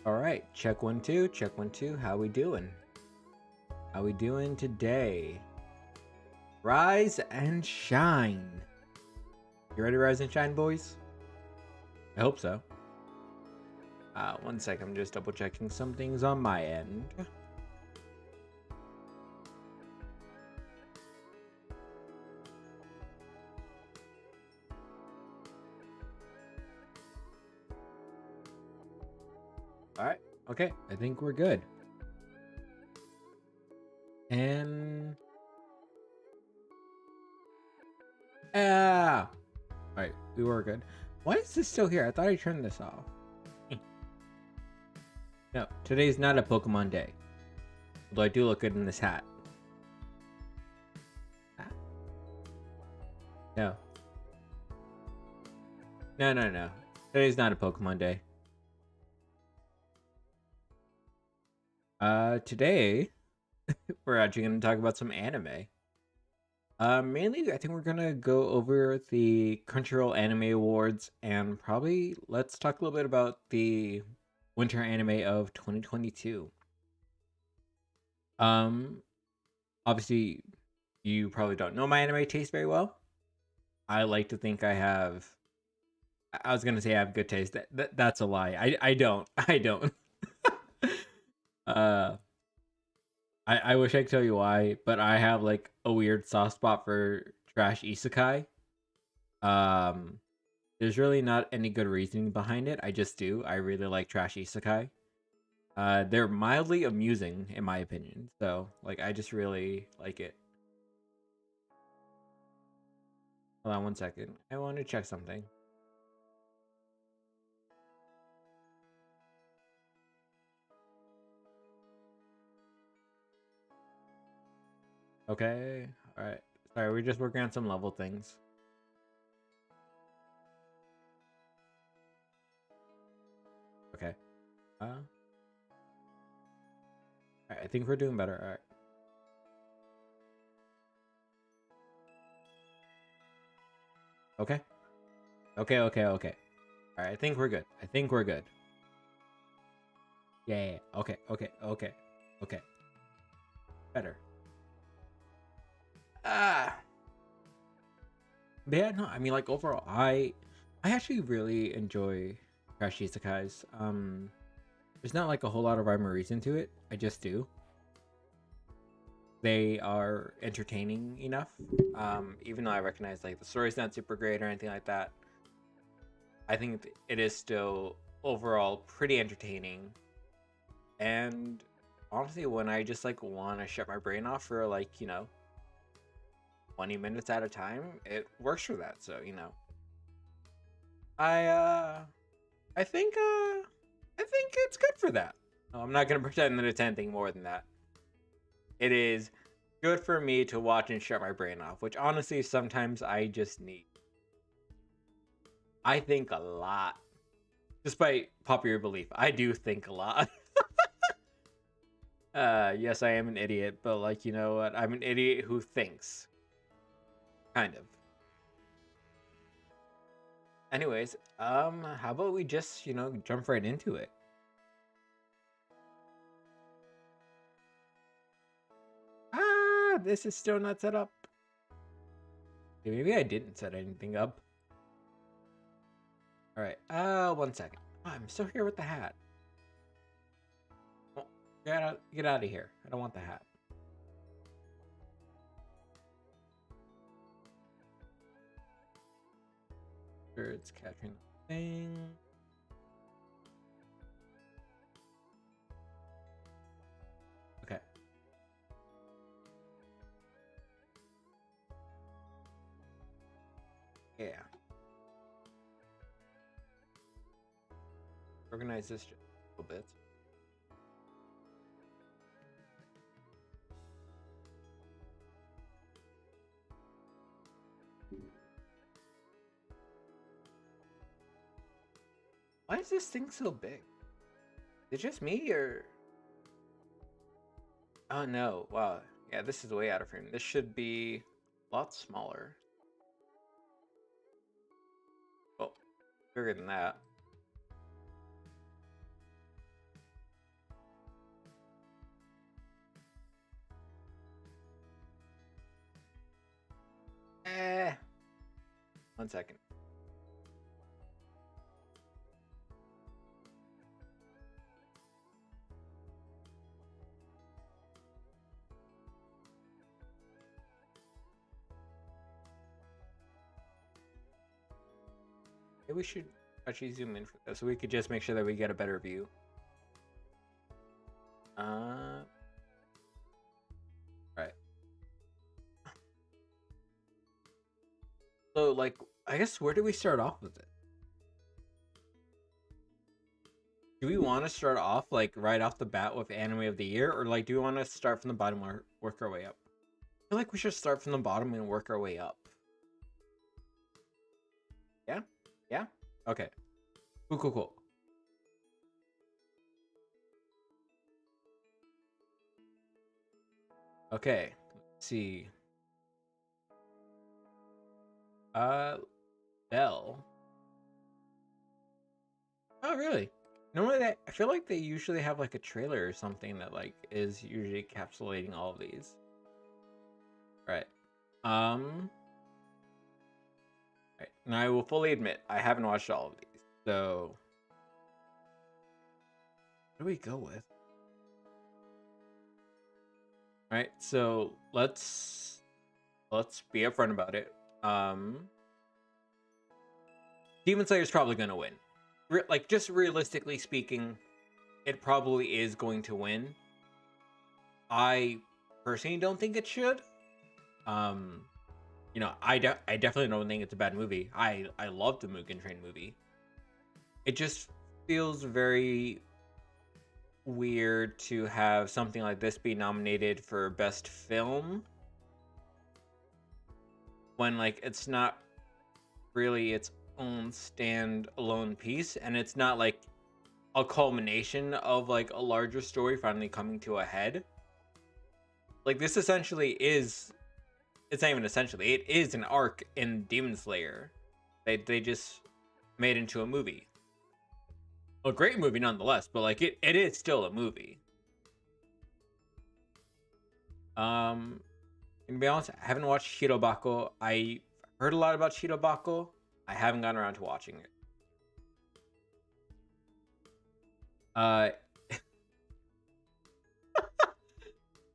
All right, check 1 2, check 1 2. How we doing? How we doing today? Rise and shine. You ready to rise and shine, boys? I hope so. 1 sec, I'm just double checking some things on my end. All right, okay, I think we're good. And all right, we were good. Why is this still here? I thought I turned this off. No, today's not a Pokemon day. Although I do look good in this hat. No. No. Today's not a Pokemon day. Today we're actually gonna talk about some anime. Mainly, I think we're gonna go over the Crunchyroll Anime Awards and probably let's talk a little bit about the winter anime of 2022. Um, Obviously, you probably don't know my anime taste very well. I like to think I have. I was gonna say I have good taste. That's a lie. I don't. I don't. uh, I wish I could tell you why, but I have like a weird soft spot for trash isekai. Um, there's really not any good reasoning behind it. I just do. I really like trash isekai. They're mildly amusing in my opinion. So like I just really like it. Hold on 1 second. I want to check something. Okay. All right. Sorry, we're just working on some level things. Okay. All right, I think we're doing better. All right. Okay. Okay. All right, I think we're good. I think we're good. Yeah. Okay. Better. Ah. But yeah, no, I mean like overall, I actually really enjoy trash isekais. There's not like a whole lot of rhyme or reason to it. I just do. They are entertaining enough. Even though I recognize like the story's not super great or anything like that, I think it is still overall pretty entertaining. And honestly, when I just like want to shut my brain off for like 20 minutes at a time, it works for that. So I uh, I think it's good for that. No, I'm not gonna pretend that it's anything more than that. It is good for me to watch and shut my brain off, which honestly sometimes I just need. I think a lot. Despite popular belief, I do think a lot. Yes, I am an idiot, but like you know what? I'm an idiot who thinks. Kind of. Anyways, how about we just, jump right into it? This is still not set up. Okay, maybe I didn't set anything up. All right. 1 second. Oh, I'm still here with the hat. Oh, get out of here. I don't want the hat. Sure, it's catching the thing. Okay. Yeah. Organize this just a little bit. Why is this thing so big? Is it just me or? Oh no! Wow. Yeah, this is way out of frame. This should be a lot smaller. Oh, bigger than that. 1 second. Maybe we should actually zoom in for this so we could just make sure that we get a better view. Right. So, like, I guess where do we start off with it? Do we want to start off, like, right off the bat with Anime of the Year? Or, like, do we want to start from the bottom or work our way up? I feel like we should start from the bottom and work our way up. Yeah? Yeah? Okay. Cool, cool, cool. Okay. Let's see. Bell. Oh, really? Normally, I feel like they usually have like a trailer or something that like is usually encapsulating all of these. Right. Right. Now I will fully admit I haven't watched all of these. So, what do we go with? All right. So let's be upfront about it. Demon Slayer's probably gonna win. Like, just realistically speaking, it probably is going to win. I personally don't think it should. You know, I definitely don't think it's a bad movie. I love the Mugen Train movie. It just feels very weird to have something like this be nominated for Best Film when, like, it's not really its own stand-alone piece, and it's not like a culmination of like a larger story finally coming to a head. Like, this essentially is, it's not even essentially, it is an arc in Demon Slayer. They just made into a movie. A great movie nonetheless, but like it is still a movie. To be honest, I haven't watched Shirobako. I heard a lot about Shirobako. I haven't gotten around to watching it.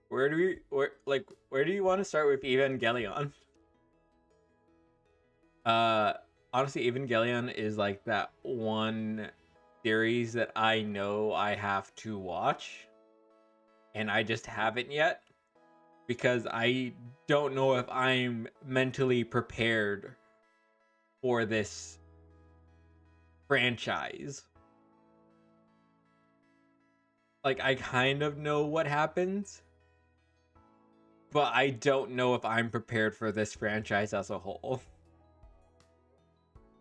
Where do you want to start with Evangelion? Honestly, Evangelion is like that one series that I know I have to watch, and I just haven't yet because I don't know if I'm mentally prepared for this franchise. Like, I kind of know what happens, but I don't know if I'm prepared for this franchise as a whole.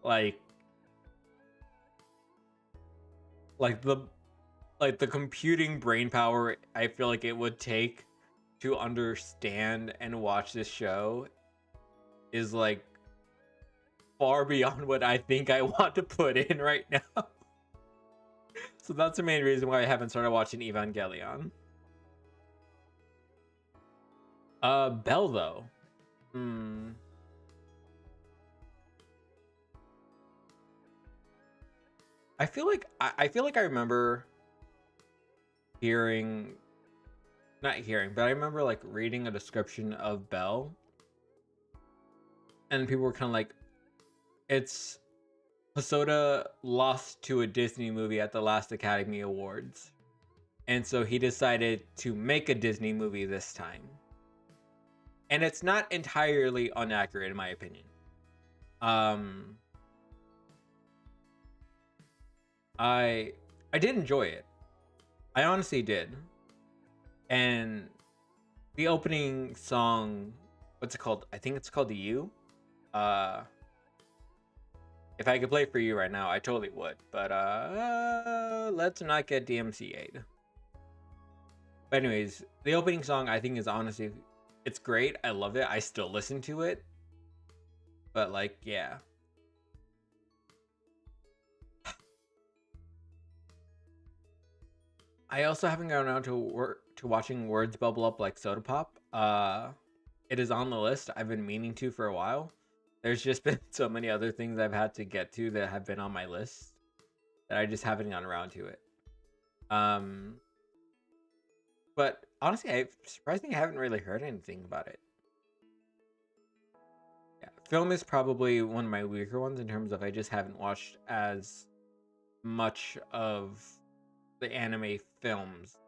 Like the computing brain power I feel like it would take to understand and watch this show is like far beyond what I think I want to put in right now. So that's the main reason why I haven't started watching Evangelion. Bell though. I feel like I remember not hearing, but I remember like reading a description of Bell, and people were kind of like, it's Hosoda lost to a Disney movie at the last Academy Awards, and so he decided to make a Disney movie this time. And it's not entirely inaccurate in my opinion. I did enjoy it. I honestly did. And the opening song, what's it called? I think it's called The You. If I could play it for you right now, I totally would. But let's not get DMCA'd. But anyways, the opening song I think is honestly, it's great. I love it. I still listen to it. But like, yeah. I also haven't gotten around to watching Words Bubble Up Like Soda Pop. It is on the list. I've been meaning to for a while. there's just been so many other things I've had to get to that have been on my list that I just haven't gotten around to it. Um, but honestly, I surprisingly haven't really heard anything about it. Yeah, film is probably one of my weaker ones in terms of I just haven't watched as much of the anime films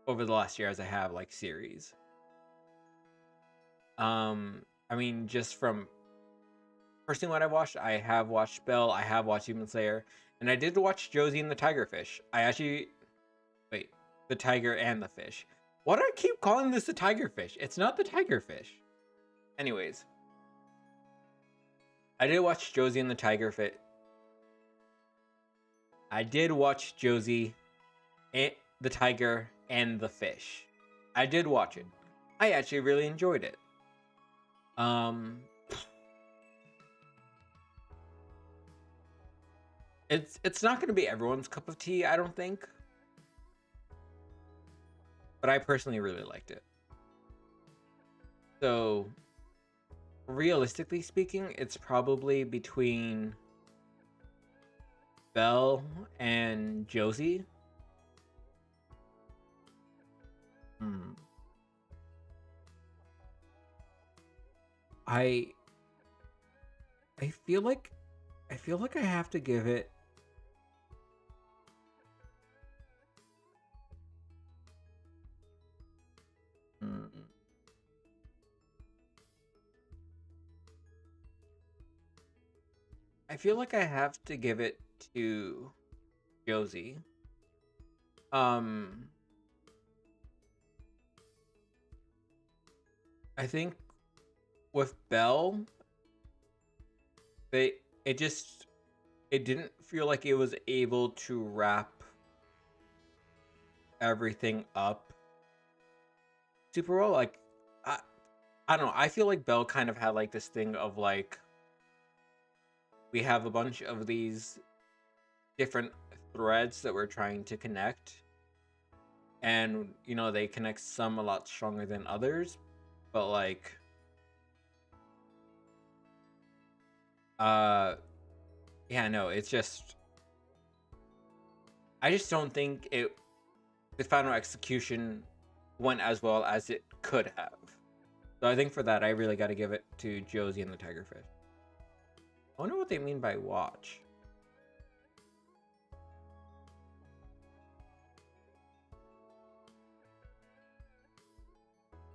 over the last year as I have like series. I mean, just from personally what I've watched, I have watched Spell, I have watched Demon Slayer, and I did watch Josie and the Tigerfish. I actually wait, the tiger and the fish. Why do I keep calling this the tigerfish? It's not the tigerfish. Anyways, I did watch Josie and the Tigerfish. I did watch Josie, and the tiger, and the fish. I did watch it. I actually really enjoyed it. It's not going to be everyone's cup of tea, I don't think, but I personally really liked it. So, realistically speaking, it's probably between Belle and Josie. I I feel like I have to give it I feel like I have to give it to Josie. I think with Belle, it didn't feel like it was able to wrap everything up super well. Like I don't know. I feel like Belle kind of had like this thing of like we have a bunch of these different threads that we're trying to connect, and you know they connect some a lot stronger than others, but like yeah, no, it's just I just don't think the final execution went as well as it could have. So I think for that I really got to give it to Josie and the Tigerfish. I wonder what they mean by watch.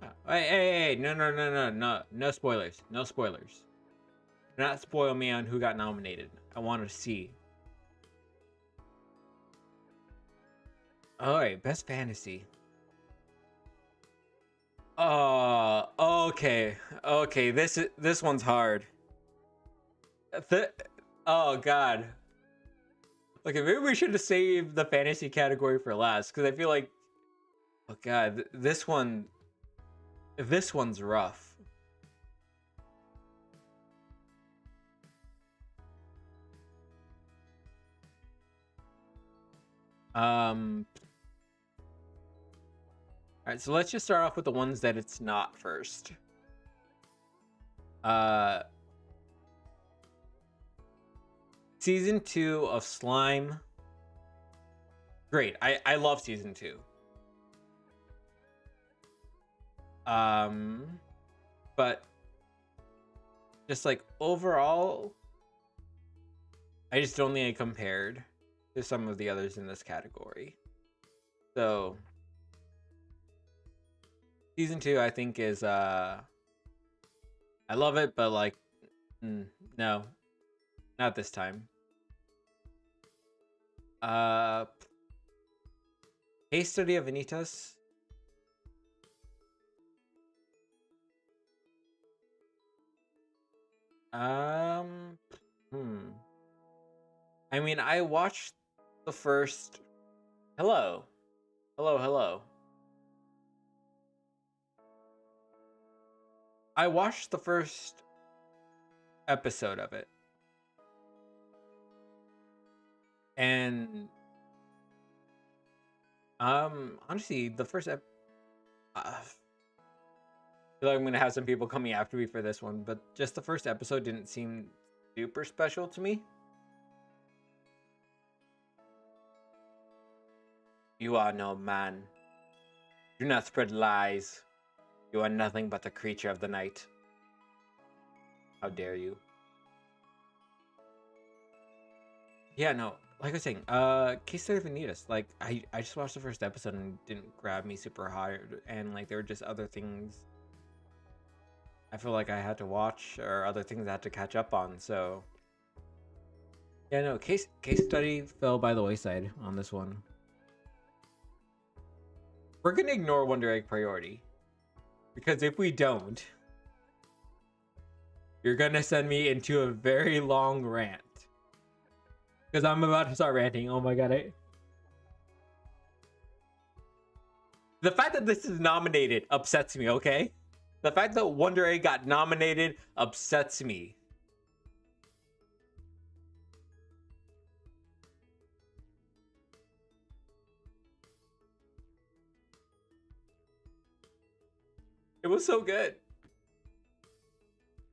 Oh, hey, no spoilers. No spoilers. Do not spoil me on who got nominated. I want to see. Alright, best fantasy. Okay. Okay, this one's hard. Oh god. Okay, maybe we should have saved the fantasy category for last, because I feel like oh god, this one's rough. Alright, so let's just start off with the ones that it's not first. Season 2 of Slime. Great. I love season 2. But just like overall, I just don't think it compared to some of the others in this category. So season 2 I think is I love it, but like no, not this time. Case Study of Vanitas. I mean, I watched the first. Hello. I watched the first episode of it, and honestly, the first feel like I'm gonna have some people coming after me for this one, but just the first episode didn't seem super special to me. You are no man. Do not spread lies. You are nothing but a creature of the night. How dare you? Yeah, no, like I was saying, Case Study of Vanitas, like, I just watched the first episode and it didn't grab me super hard, and like there were just other things I feel like I had to watch, or other things I had to catch up on, so yeah, no, Case Study fell by the wayside on this one. We're gonna ignore Wonder Egg Priority, because if we don't, you're gonna send me into a very long rant. Because I'm about to start ranting. Oh my god. The fact that this is nominated upsets me, okay? The fact that Wonder Egg got nominated upsets me. It was so good.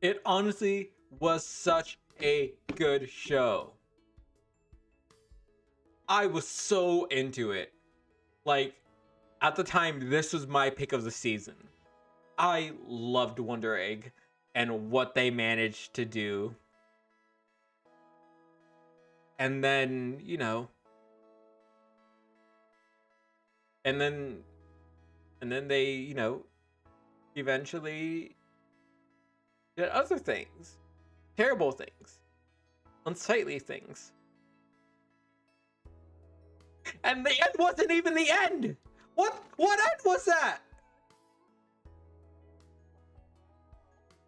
It honestly was such a good show. I was so into it. Like, at the time, this was my pick of the season. I loved Wonder Egg and what they managed to do. And then, you know, and then they, you know, eventually did other things. Terrible things. Unsightly things. And the end wasn't even the end. What end was that?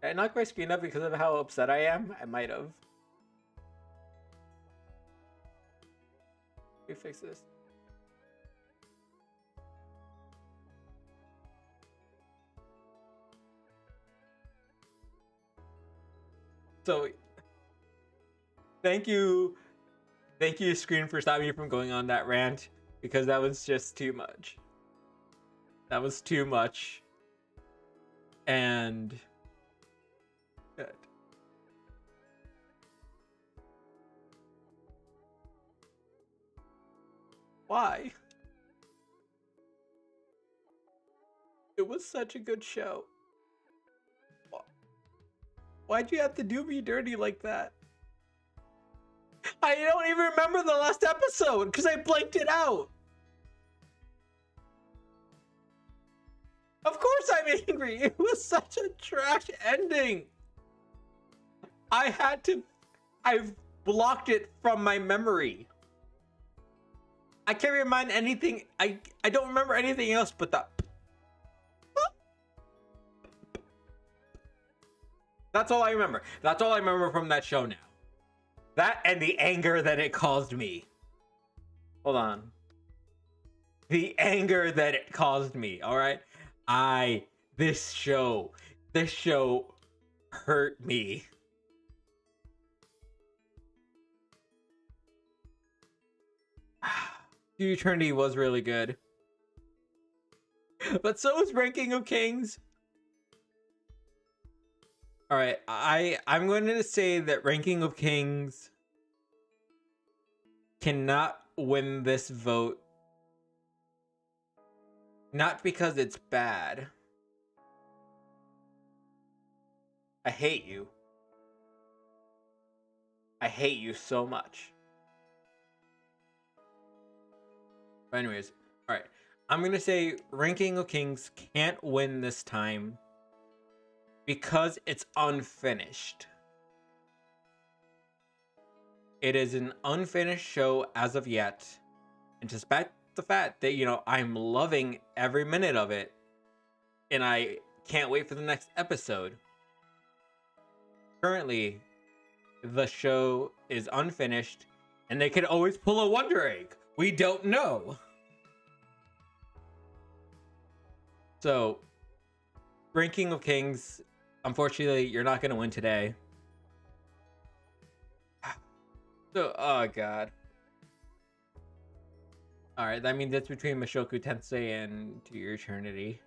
I knocked my screen up because of how upset I am. I might have. Let me fix this. So, thank you, screen, for stopping me from going on that rant, because that was just too much. That was too much. And good. Why? It was such a good show. Why'd you have to do me dirty like that? I don't even remember the last episode because I blanked it out. Of course I'm angry. It was such a trash ending. I've blocked it from my memory. I can't remind anything. I don't remember anything else but that. That's all I remember. That's all I remember from that show now. That and the anger that it caused me. Hold on. The anger that it caused me, all right? This show hurt me. The Eternity was really good. But so is Ranking of Kings. All right, I'm going to say that Ranking of Kings cannot win this vote. Not because it's bad. I hate you. I hate you so much. But anyways, all right. I'm going to say Ranking of Kings can't win this time because it's unfinished. It is an unfinished show as of yet. And despite the fact that, you know, I'm loving every minute of it, and I can't wait for the next episode, currently the show is unfinished, and they could always pull a Wonder Egg. We don't know. So, Ranking of Kings, unfortunately, you're not going to win today. So, oh god. Alright, that means it's between Mushoku Tensei and To Your Eternity.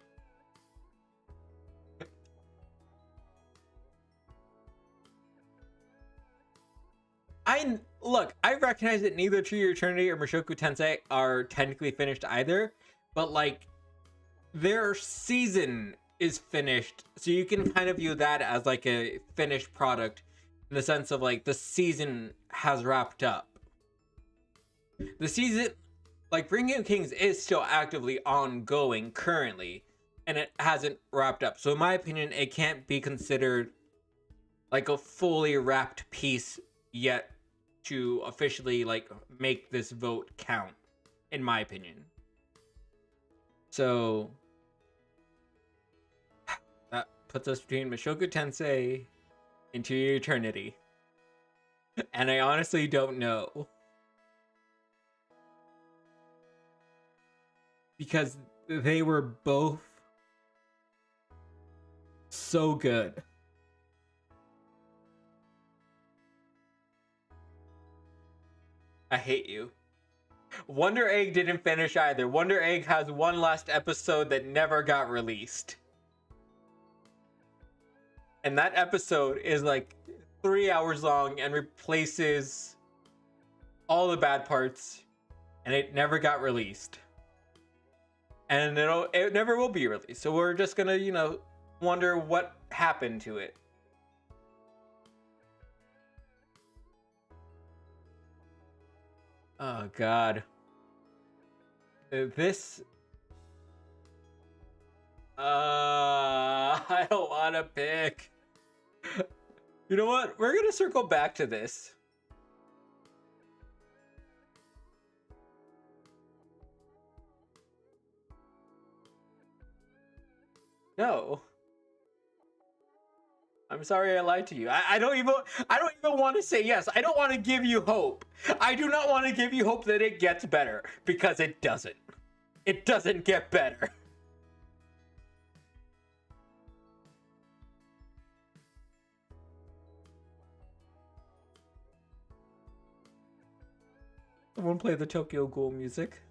recognize that neither True Your Eternity or Mushoku Tensei are technically finished either, but like their season is finished, so you can kind of view that as like a finished product in the sense of like the season has wrapped up. The season, like Ring of Kings, is still actively ongoing currently, and it hasn't wrapped up. So in my opinion, it can't be considered like a fully wrapped piece yet to officially like make this vote count, in my opinion. So that puts us between Mushoku Tensei and To Your Eternity. And I honestly don't know. Because they were both so good. I hate you. Wonder Egg didn't finish either. Wonder Egg has one last episode that never got released. And that episode is like 3 hours long and replaces all the bad parts, and it never got released. And it never will be released. So we're just gonna, you know, wonder what happened to it. Oh god. This I don't want to pick. You know what? We're gonna circle back to this. No. I'm sorry I lied to you. I don't even want to say yes. I don't want to give you hope. I do not want to give you hope that it gets better, because it doesn't. It doesn't get better. Someone play the Tokyo Ghoul music.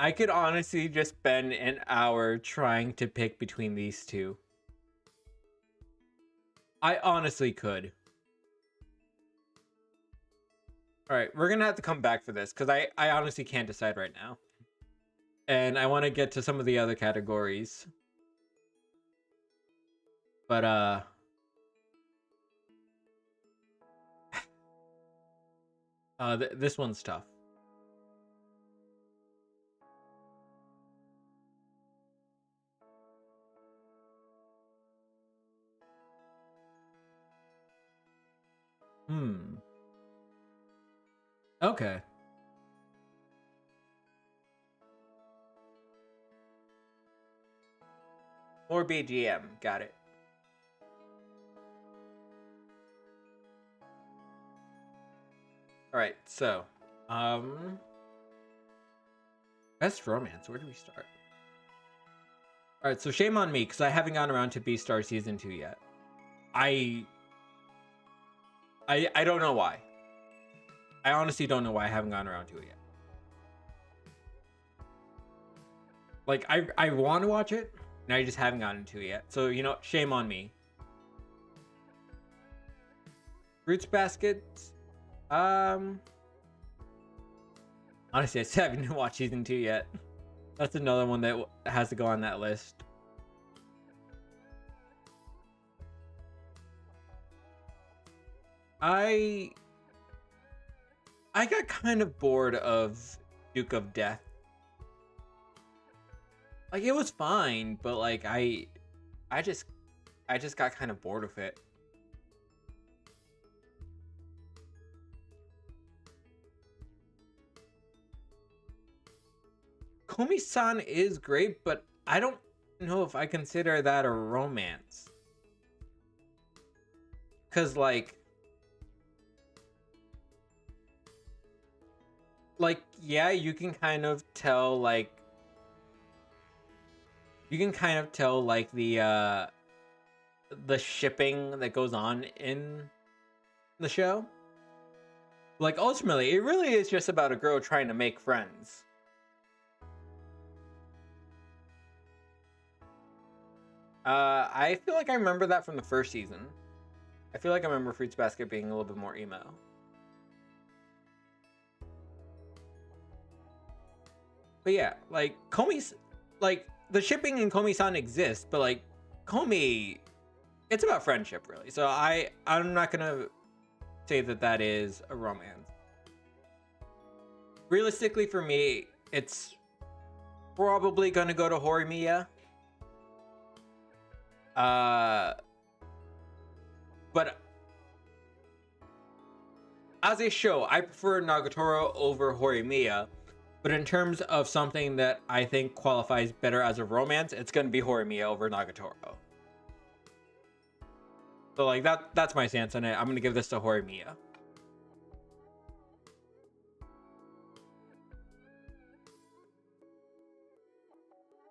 I could honestly just spend an hour trying to pick between these two. I honestly could. Alright, we're gonna have to come back for this, because I honestly can't decide right now. And I want to get to some of the other categories. But, this one's tough. Okay. More BGM. Got it. Alright, so, best romance. Where do we start? Alright, so shame on me, because I haven't gotten around to Beastar Season 2 yet. I don't know why. I honestly don't know why I haven't gotten around to it yet. Like, I want to watch it, and I just haven't gotten to it yet. So, you know, shame on me. Fruits Basket. Honestly, I still haven't watched Season 2 yet. That's another one that has to go on that list. I got kind of bored of Duke of Death. Like, it was fine, but like I just got kind of bored of it. Komi-san is great, but I don't know if I consider that a romance. Cause like yeah, you can kind of tell like you can kind of tell like the shipping that goes on in the show. Like, ultimately, it really is just about a girl trying to make friends. I feel like I remember that from the first season. I feel like I remember Fruits Basket being a little bit more emo. But yeah, like, Komi's, like, the shipping in Komi-san exists, but like, Komi, it's about friendship, really. So I'm not gonna say that that is a romance. Realistically, for me, it's probably gonna go to Horimiya. But as a show, I prefer Nagatoro over Horimiya. But in terms of something that I think qualifies better as a romance, it's gonna be Horimiya over Nagatoro. So like that's my stance on it. I'm gonna give this to Horimiya.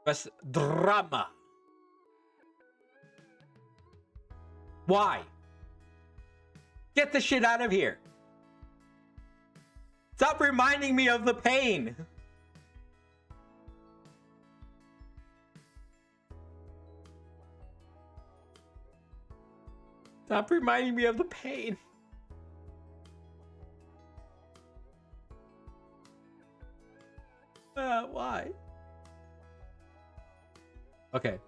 Best drama. Why? Get the shit out of here. Stop reminding me of the pain. Stop reminding me of the pain. Why? Okay.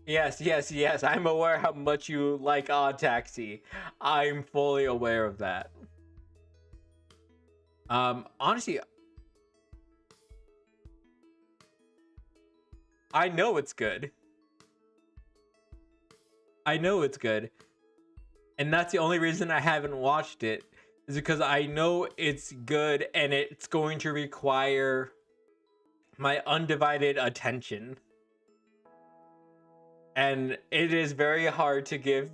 Yes. I'm aware how much you like Odd Taxi. I'm fully aware of that. Honestly, I know it's good. I know it's good. And that's the only reason I haven't watched it, is because I know it's good and it's going to require my undivided attention. And it is very hard to give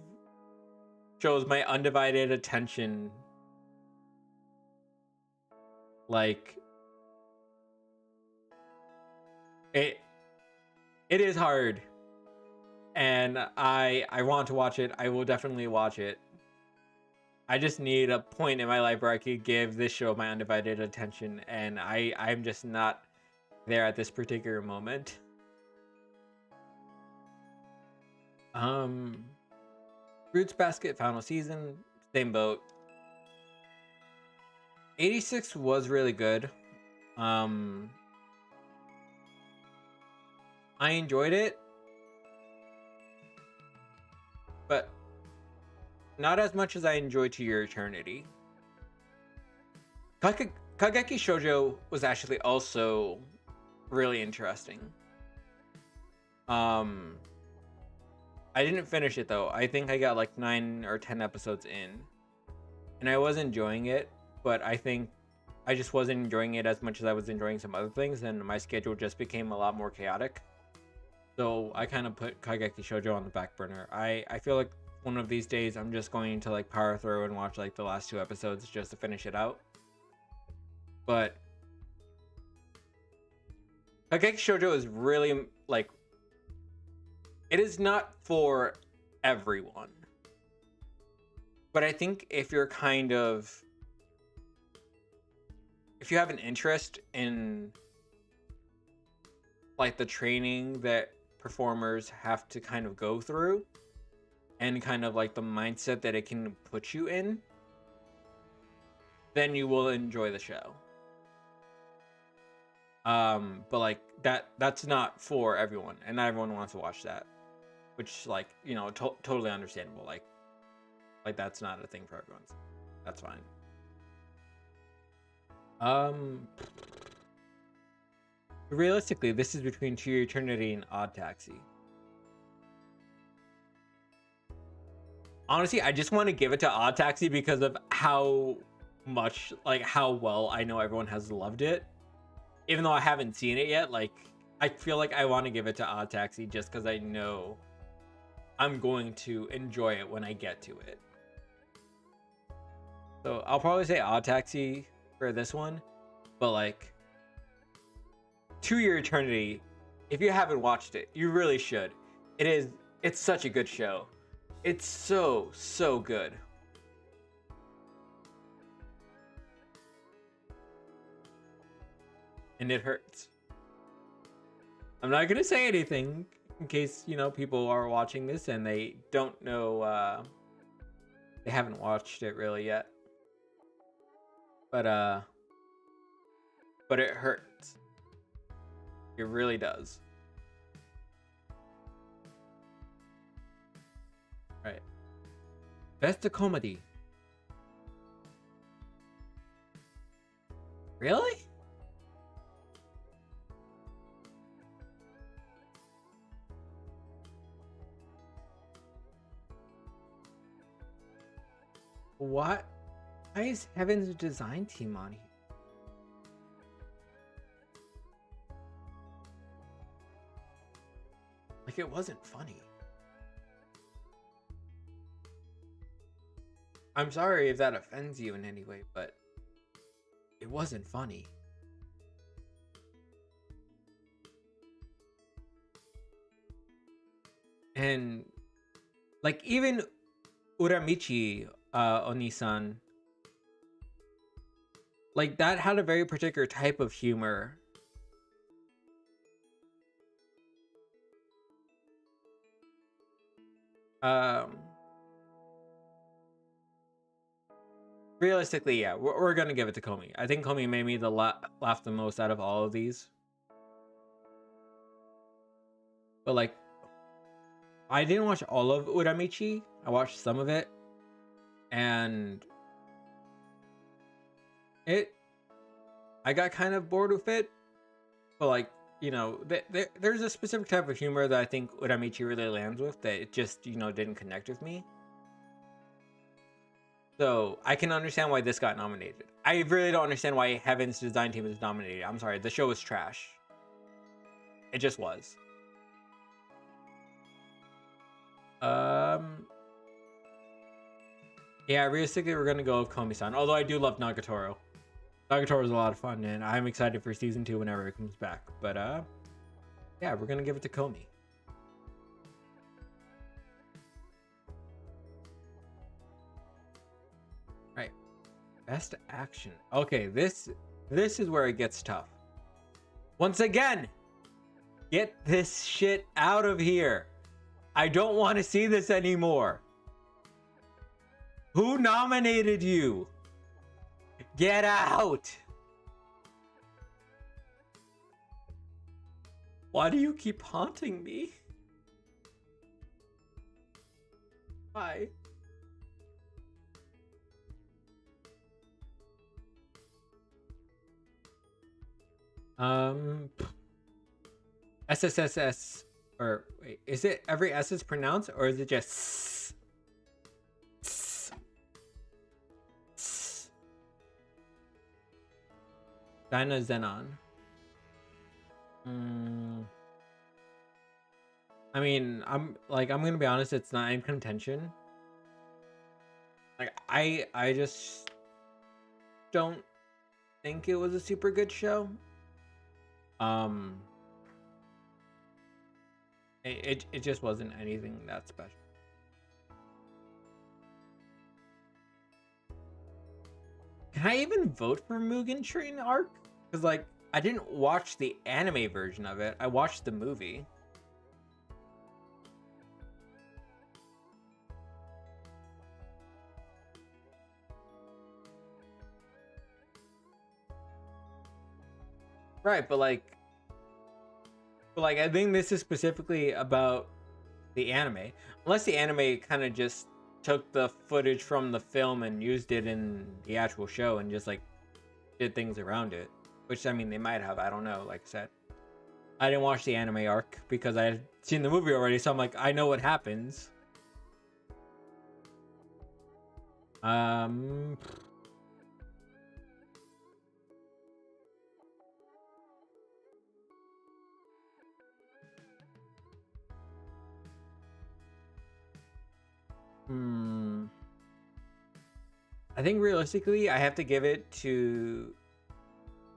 shows my undivided attention. Like, it is hard. And I want to watch it. I will definitely watch it. I just need a point in my life where I could give this show my undivided attention, and I'm just not there at this particular moment. Fruits Basket final season, same boat. 86 was really good. I enjoyed it, but not as much as I enjoyed To Your Eternity. Kageki Shoujo was actually also really interesting. I didn't finish it though. I think I got like 9 or 10 episodes in, and I was enjoying it, but I think I just wasn't enjoying it as much as I was enjoying some other things, and my schedule just became a lot more chaotic. So I kind of put Kageki Shoujo on the back burner. I feel like one of these days I'm just going to like power through and watch like the last 2 episodes just to finish it out. But Kageki Shoujo is really like, it is not for everyone. But I think if you're kind of, if you have an interest in like the training that performers have to kind of go through, and kind of like the mindset that it can put you in, then you will enjoy the show. But like that's not for everyone, and not everyone wants to watch that, which, like, you know, totally understandable. Like that's not a thing for everyone. That's fine. Realistically, this is between To Your Eternity and Odd Taxi. Honestly, I just want to give it to Odd Taxi because of how much, like, how well I know everyone has loved it. Even though I haven't seen it yet, like, I feel like I want to give it to Odd Taxi just because I know I'm going to enjoy it when I get to it. So I'll probably say Odd Taxi for this one, but like To Your Eternity, if you haven't watched it, you really should. It's such a good show. It's so good. And it hurts. I'm not gonna say anything in case, you know, people are watching this and they don't know, they haven't watched it really yet. But it hurts. It really does. Right. Best comedy. Really? What? Why is Heaven's design team on here? Like, it wasn't funny. I'm sorry if that offends you in any way, but it wasn't funny. And like even Uramichi Onisan, like that had a very particular type of humor. Realistically, yeah, we're gonna give it to Komi. I think Komi made me laugh the most out of all of these. But like, I didn't watch all of Uramichi. I watched some of it, and I got kind of bored with it. But like, you know, there's a specific type of humor that I think Uramichi really lands with that it just, you know, didn't connect with me. So I can understand why this got nominated. I really don't understand why Heaven's design team is nominated. I'm sorry, the show was trash. It just was. Yeah, realistically, we're gonna go with Komi-san. Although I do love Nagatoro. Nagatoro is a lot of fun, and I'm excited for season 2 whenever it comes back. But yeah, we're gonna give it to Komi. Right, best action. Okay, this is where it gets tough. Once again, get this shit out of here. I don't want to see this anymore. Who nominated you? Get out! Why do you keep haunting me? Why? SSSS, or wait, is it every S is pronounced, or is it just S? S? S? Dinah Zenon. I mean, I'm gonna be honest, it's not in contention. Like, I just don't think it was a super good show. It just wasn't anything that special. Can I even vote for Mugen Train arc? Because like, I didn't watch the anime version of it. I watched the movie. Right, but like I think this is specifically about the anime. Unless the anime kind of just took the footage from the film and used it in the actual show and just like did things around it. Which, I mean, they might have. I don't know. Like I said, I didn't watch the anime arc because I had seen the movie already. So I'm like, I know what happens. I think realistically, I have to give it to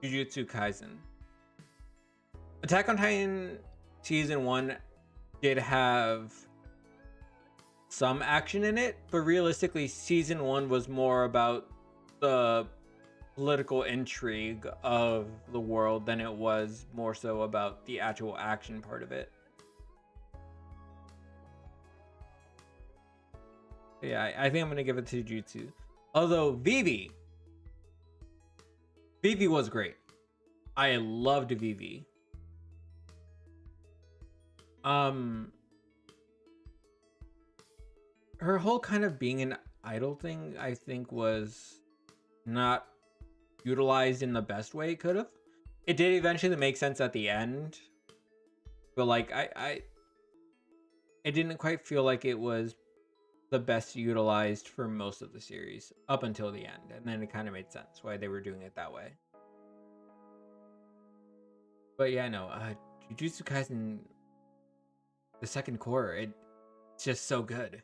Jujutsu Kaisen. Attack on Titan season 1 did have some action in it, but realistically, season 1 was more about the political intrigue of the world than it was more so about the actual action part of it. Yeah, I think I'm gonna give it to Jujutsu. Although Vivi was great. I loved Vivi. Her whole kind of being an idol thing, I think, was not utilized in the best way it could have. It did eventually make sense at the end, but like it didn't quite feel like it was the best utilized for most of the series up until the end, and then it kind of made sense why they were doing it that way. But yeah, no, Jujutsu Kaisen, the second core, it's just so good.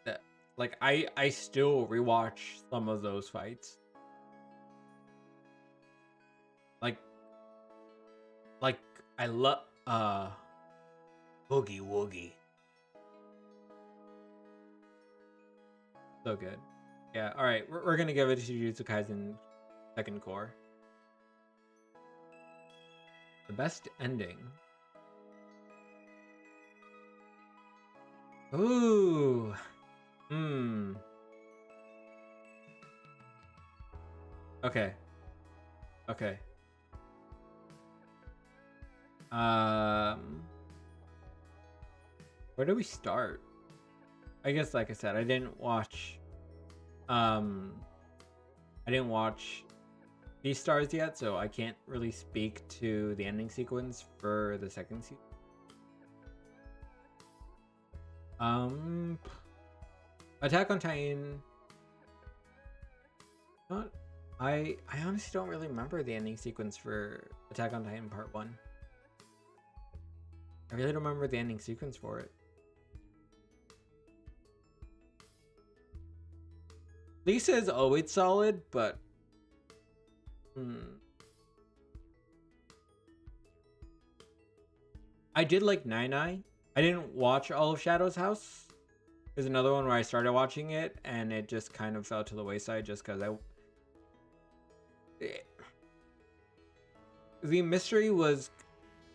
That, like, I still rewatch some of those fights. Like I love Boogie Woogie. So good. Yeah, alright, we're gonna give it to Jujutsu Kaisen second core. The best ending. Ooh. Okay. Where do we start? I guess, like I said, I didn't watch Beastars yet, so I can't really speak to the ending sequence for the second season. Attack on Titan. I honestly don't really remember the ending sequence for Attack on Titan Part 1. I really don't remember the ending sequence for it. Lisa is always solid, but I did like Nai Nai. I didn't watch all of Shadow's House. There's another one where I started watching it and it just kind of fell to the wayside just because the mystery was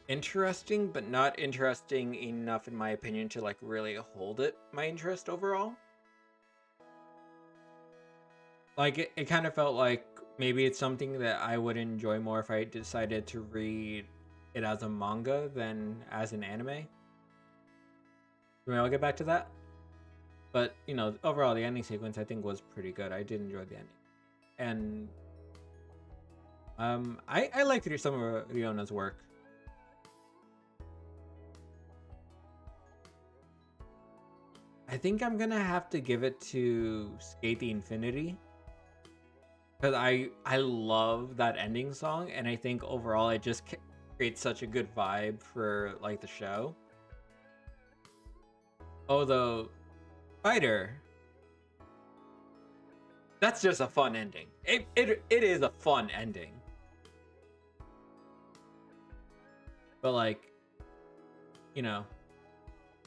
interesting, but not interesting enough in my opinion to like really hold my interest overall. Like it kind of felt like maybe it's something that I would enjoy more if I decided to read it as a manga than as an anime. I mean, I'll get back to that. But, you know, overall, the ending sequence I think was pretty good. I did enjoy the ending. And I liked some of Riona's work. I think I'm gonna have to give it to Skate the Infinity. Because I love that ending song, and I think overall it just creates such a good vibe for like the show. Although Fighter, that's just a fun ending. It is a fun ending. But like, you know,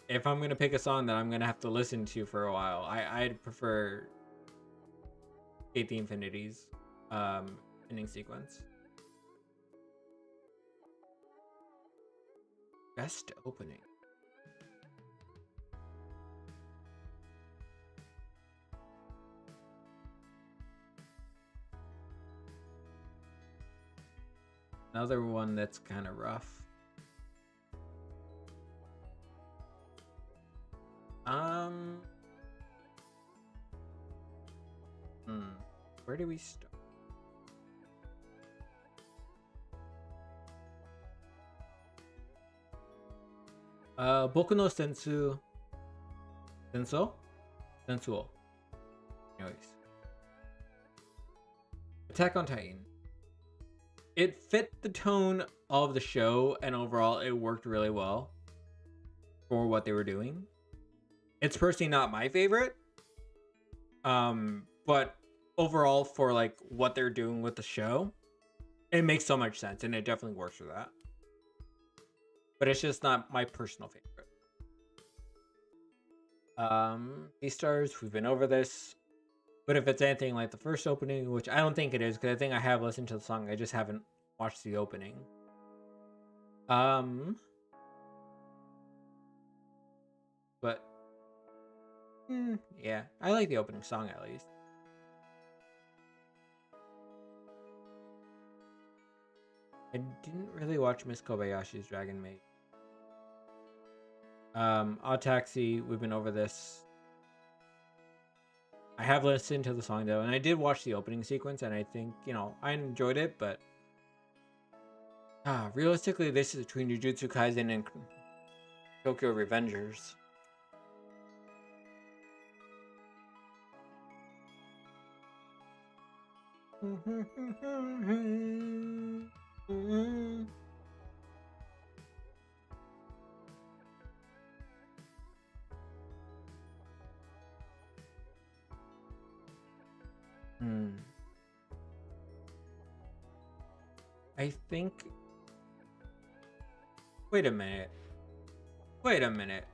if I'm gonna pick a song that I'm gonna have to listen to for a while, I'd prefer Skate the Infinity's ending sequence. Best opening. Another one that's kind of rough. Where do we start? Boku no Sensuo. Anyways. Attack on Titan. It fit the tone of the show, and overall it worked really well for what they were doing. It's personally not my favorite, But overall, for like what they're doing with the show, it makes so much sense, and it definitely works for that. But it's just not my personal favorite. Beastars, we've been over this. But if it's anything like the first opening, which I don't think it is, because I think I have listened to the song, I just haven't watched the opening. But yeah, I like the opening song at least. I didn't really watch Miss Kobayashi's Dragon Maid. Odd Taxi, we've been over this. I have listened to the song though, and I did watch the opening sequence, and I think, you know, I enjoyed it, but realistically, this is between Jujutsu Kaisen and Tokyo Revengers. I think. Wait a minute. Wait a minute.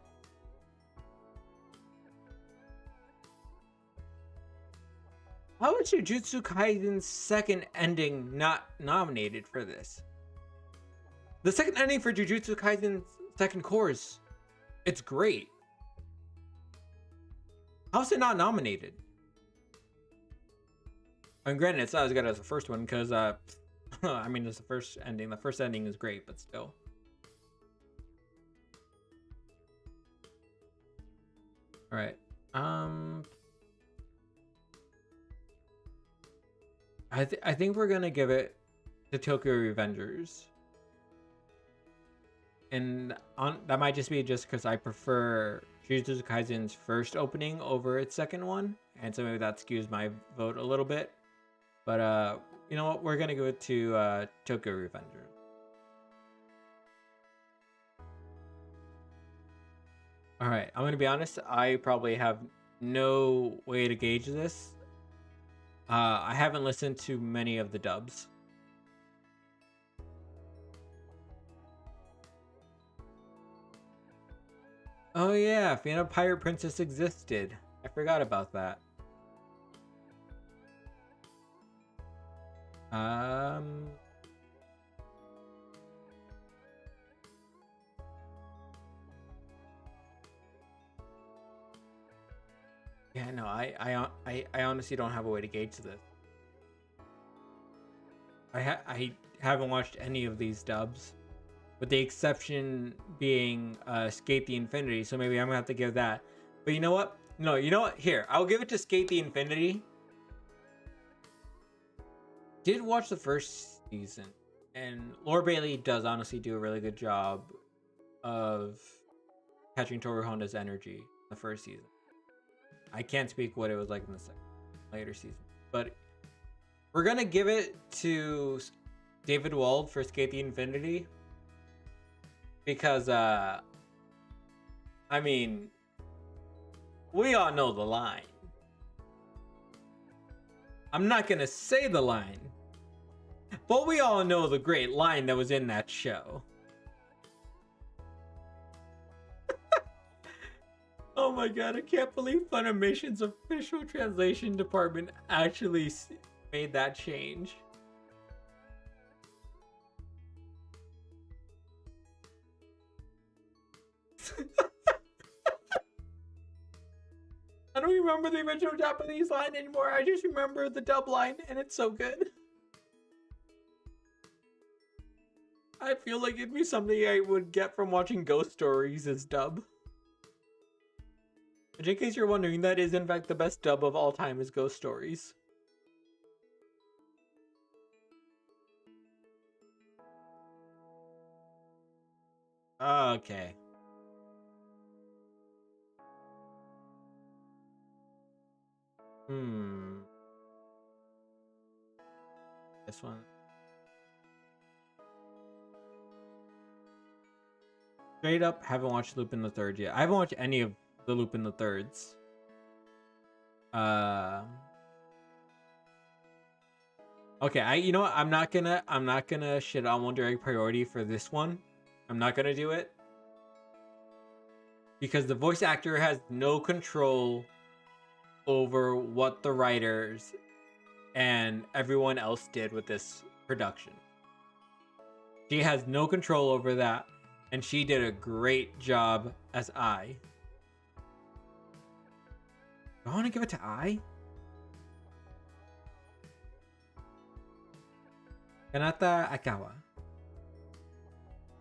How is Jujutsu Kaisen's second ending not nominated for this? The second ending for Jujutsu Kaisen's second course, it's great. How's it not nominated? And granted, it's not as good as the first one because, I mean, it's the first ending. The first ending is great, but still. All right. I think we're gonna give it to Tokyo Revengers, and that might just be because I prefer Jujutsu Kaisen's first opening over its second one, and so maybe that skews my vote a little bit. But you know what? We're gonna give it to Tokyo Revengers. All right, I'm gonna be honest. I probably have no way to gauge this. I haven't listened to many of the dubs. Oh yeah, Fiona Pirate Princess existed. I forgot about that. Yeah, no, I honestly don't have a way to gauge this. I haven't watched any of these dubs, with the exception being Skate the Infinity. So maybe I'm gonna have to give that. But you know what? No, you know what? Here, I'll give it to Skate the Infinity. Did watch the first season, and Laura Bailey does honestly do a really good job of catching Toru Honda's energy in the first season. I can't speak what it was like in the later season, but we're gonna give it to David Wald for Skate the Infinity because I mean, we all know the line. I'm not gonna say the line, but we all know the great line that was in that show. Oh my god, I can't believe Funimation's official translation department actually made that change. I don't remember the original Japanese line anymore. I just remember the dub line, and it's so good. I feel like it'd be something I would get from watching Ghost Stories as dub. But in case you're wondering, that is in fact the best dub of all time is Ghost Stories. Okay. This one. Straight up, haven't watched Lupin the Third yet. I haven't watched any of the Lupin the Thirds. Uh, okay, you know what? I'm not gonna shit on One Direct priority for this one. I'm not gonna do it because the voice actor has no control over what the writers and everyone else did with this production. She has no control over that, and she did a great job as I. Do I want to give it to I? Kanata Akawa.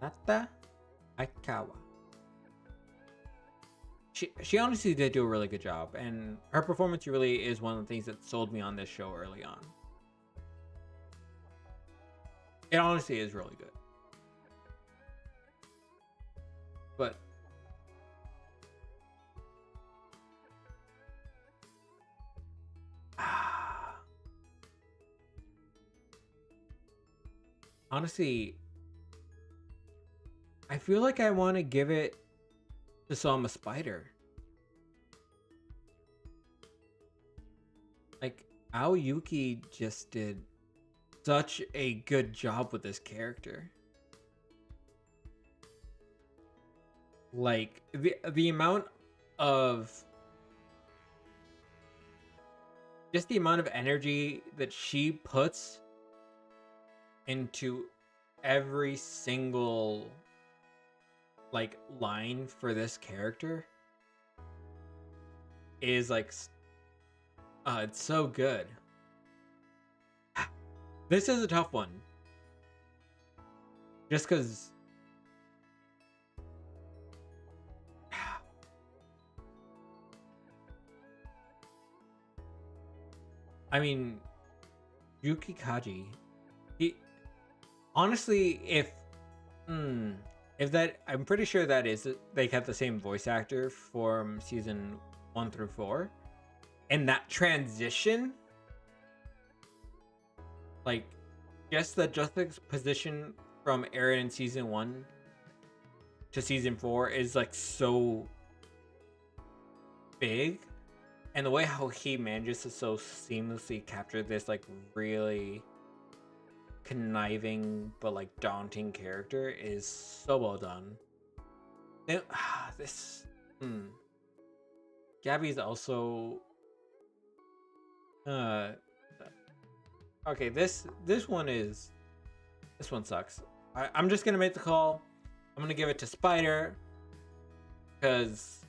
Kanata Akawa. She honestly did do a really good job, and her performance really is one of the things that sold me on this show early on. It honestly is really good. But honestly, I feel like I want to give it to Sama Spider. Like, Aoyuki just did such a good job with this character. Like, the amount of just the amount of energy that she puts into every single like line for this character is like it's so good. This is a tough one just because I mean Yuki Kaji, he honestly if that, I'm pretty sure that is they kept the same voice actor from season 1 through 4, and that transition, like just the juxtaposition from Eren in season 1 to season 4 is like so big, and the way how he manages to so seamlessly capture this like really conniving but like daunting character is so well done. This Gabby's also okay, this one sucks. I'm just gonna make the call. I'm gonna give it to Spider because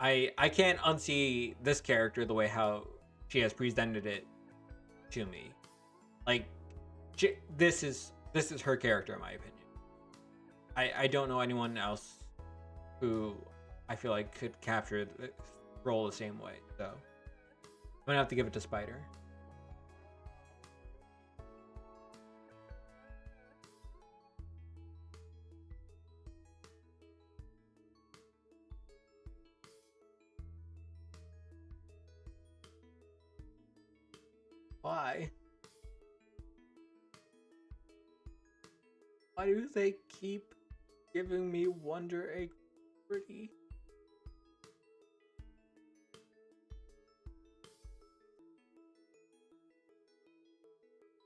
I can't unsee this character the way how she has presented it to me. Like this is her character in my opinion. I don't know anyone else who I feel like could capture the role the same way. So I'm gonna have to give it to Spider. Why? Why do they keep giving me Wonder Egg pretty?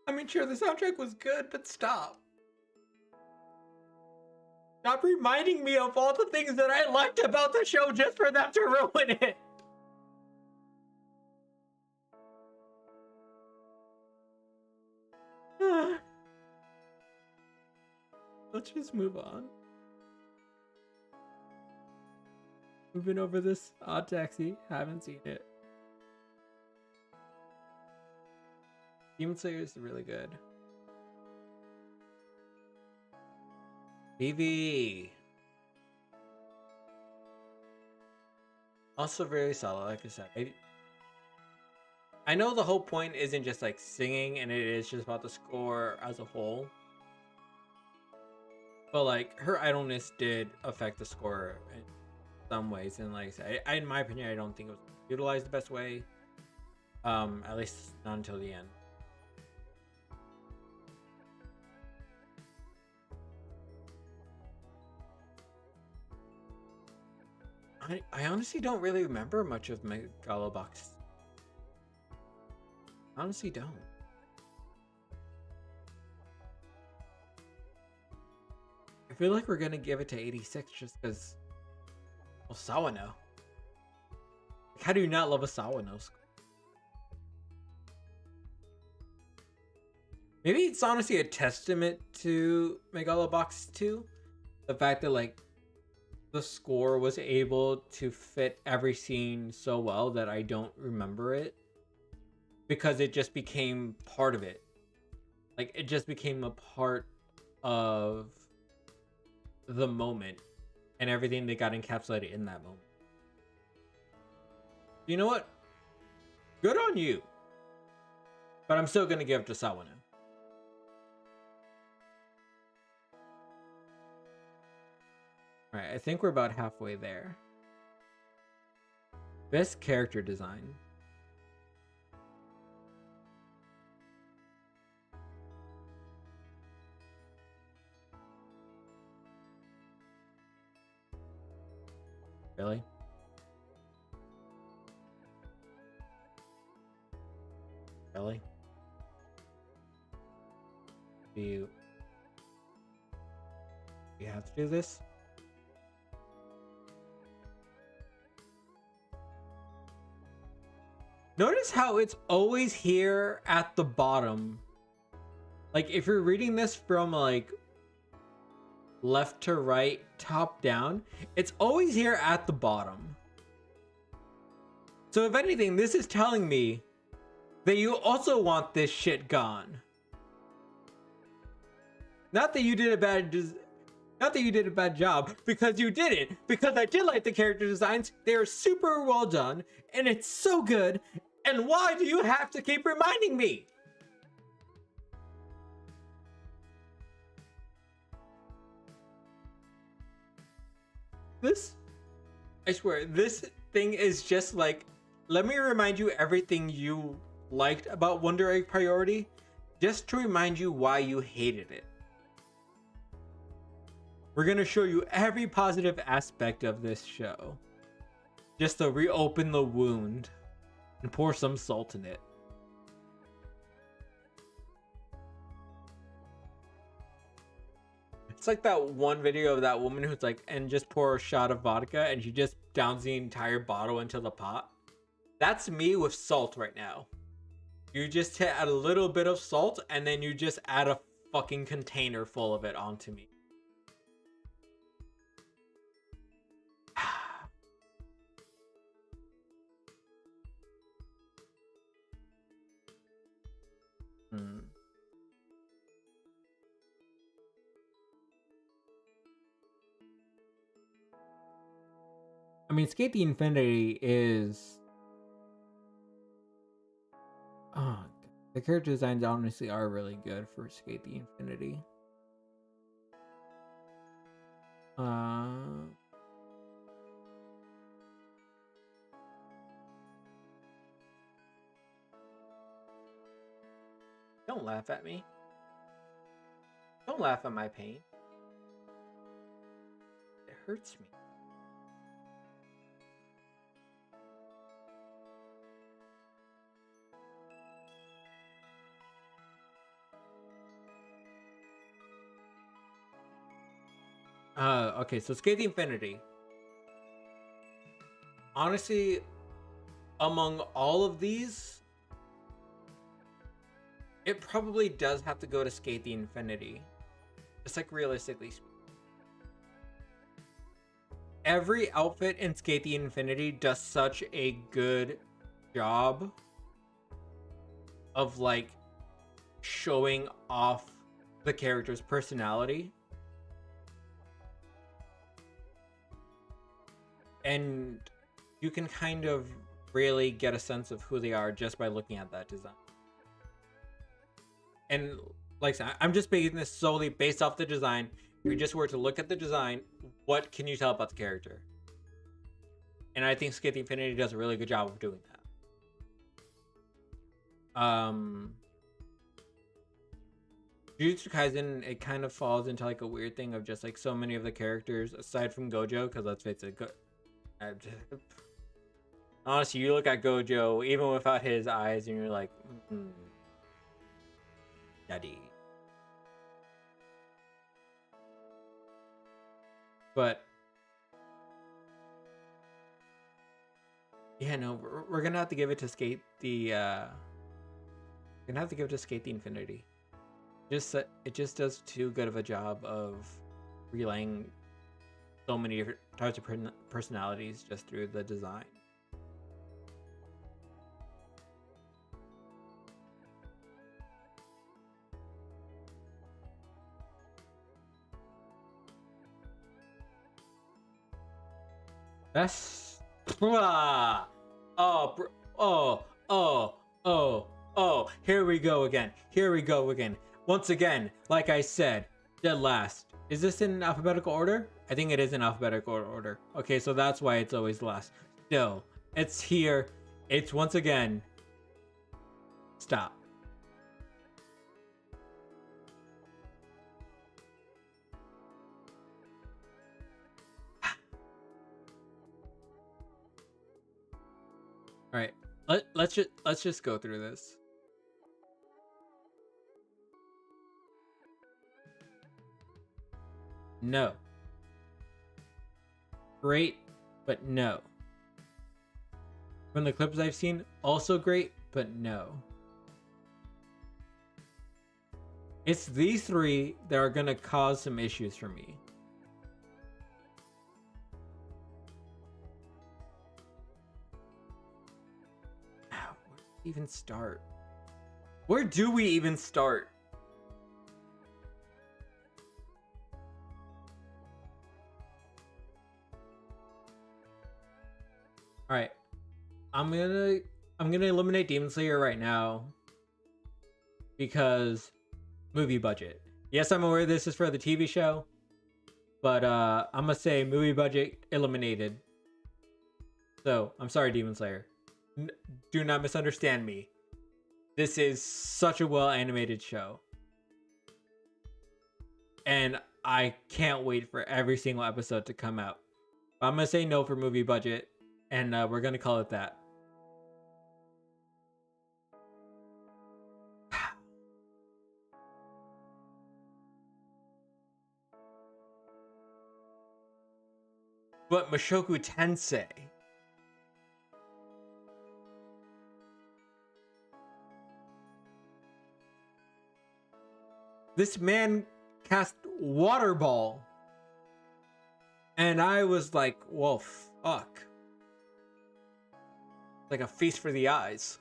I mean, sure, the soundtrack was good, but stop. Stop reminding me of all the things that I liked about the show just for them to ruin it. Let's just move on. Moving over this Odd Taxi. Haven't seen it. Demon Slayer is really good. BV. Also very solid, like I said. I know the whole point isn't just like singing, and it is just about the score as a whole. But like her idleness did affect the score in some ways, and like I in my opinion, I don't think it was utilized the best way. At least not until the end. I honestly don't really remember much of Megalobox. Honestly don't. I feel like we're gonna give it to 86 just because. Well, Sawano. Like, how do you not love a Sawano score? Maybe it's honestly a testament to Megalobox 2. The fact that, like, the score was able to fit every scene so well that I don't remember it. Because it just became part of it. Like, it just became a part of the moment. And everything that got encapsulated in that moment. You know what? Good on you. But I'm still going to give it to Sawano. Alright, I think we're about halfway there. Best character design. Really? Really? Do you have to do this? Notice how it's always here at the bottom. Like, if you're reading this from, like, left to right, top down, it's always here at the bottom. So if anything, this is telling me that you also want this shit gone. Not that you did a bad job, because you didn't. Because I did like the character designs. They're super well done, and it's so good. And why do you have to keep reminding me? This, I swear, this thing is just like, let me remind you everything you liked about Wonder Egg Priority, just to remind you why you hated it. We're gonna show you every positive aspect of this show, just to reopen the wound and pour some salt in it. It's like that one video of that woman who's like, and just pour a shot of vodka, and she just downs the entire bottle into the pot. That's me with salt right now. You just add a little bit of salt, and then you just add a fucking container full of it onto me. I mean, Skate the Infinity is... Oh, the character designs honestly are really good for Skate the Infinity. Don't laugh at me. Don't laugh at my pain. It hurts me. Okay, so Skate the Infinity. Honestly, among all of these, it probably does have to go to Skate the Infinity. Just like realistically speaking. Every outfit in Skate the Infinity does such a good job of like showing off the character's personality. And you can kind of really get a sense of who they are just by looking at that design. And like I said, I'm just making this solely based off the design. If you just were to look at the design, what can you tell about the character? And I think Skate the Infinity does a really good job of doing that. Jujutsu Kaisen, it kind of falls into like a weird thing of just like so many of the characters, aside from Gojo, because let's face it, Honestly, you look at Gojo, even without his eyes, and you're like, daddy. But yeah, no, we're gonna have to give it to Skate the. We're gonna have to give it to Skate the Infinity. It just does too good of a job of relaying so many different types of personalities just through the design. That's here we go again. Once again, like I said, dead last. Is this in alphabetical order? I think it is in alphabetical order. Okay, so that's why it's always last. Still, it's here. It's once again. Stop. All right, let's just go through this. No. Great, but no. From the clips I've seen, also great, but no. It's these three that are gonna cause some issues for me. Even start? Where do we even start? All right, I'm gonna eliminate Demon Slayer right now because movie budget. Yes, I'm aware this is for the TV show, but I'm gonna say movie budget eliminated. So I'm sorry, Demon Slayer. Do not misunderstand me. This is such a well animated show, and I can't wait for every single episode to come out. But I'm gonna say no for movie budget, and we're gonna call it that. But Mushoku Tensei. This man cast Water Ball. And I was like, whoa, fuck. Like a feast for the eyes.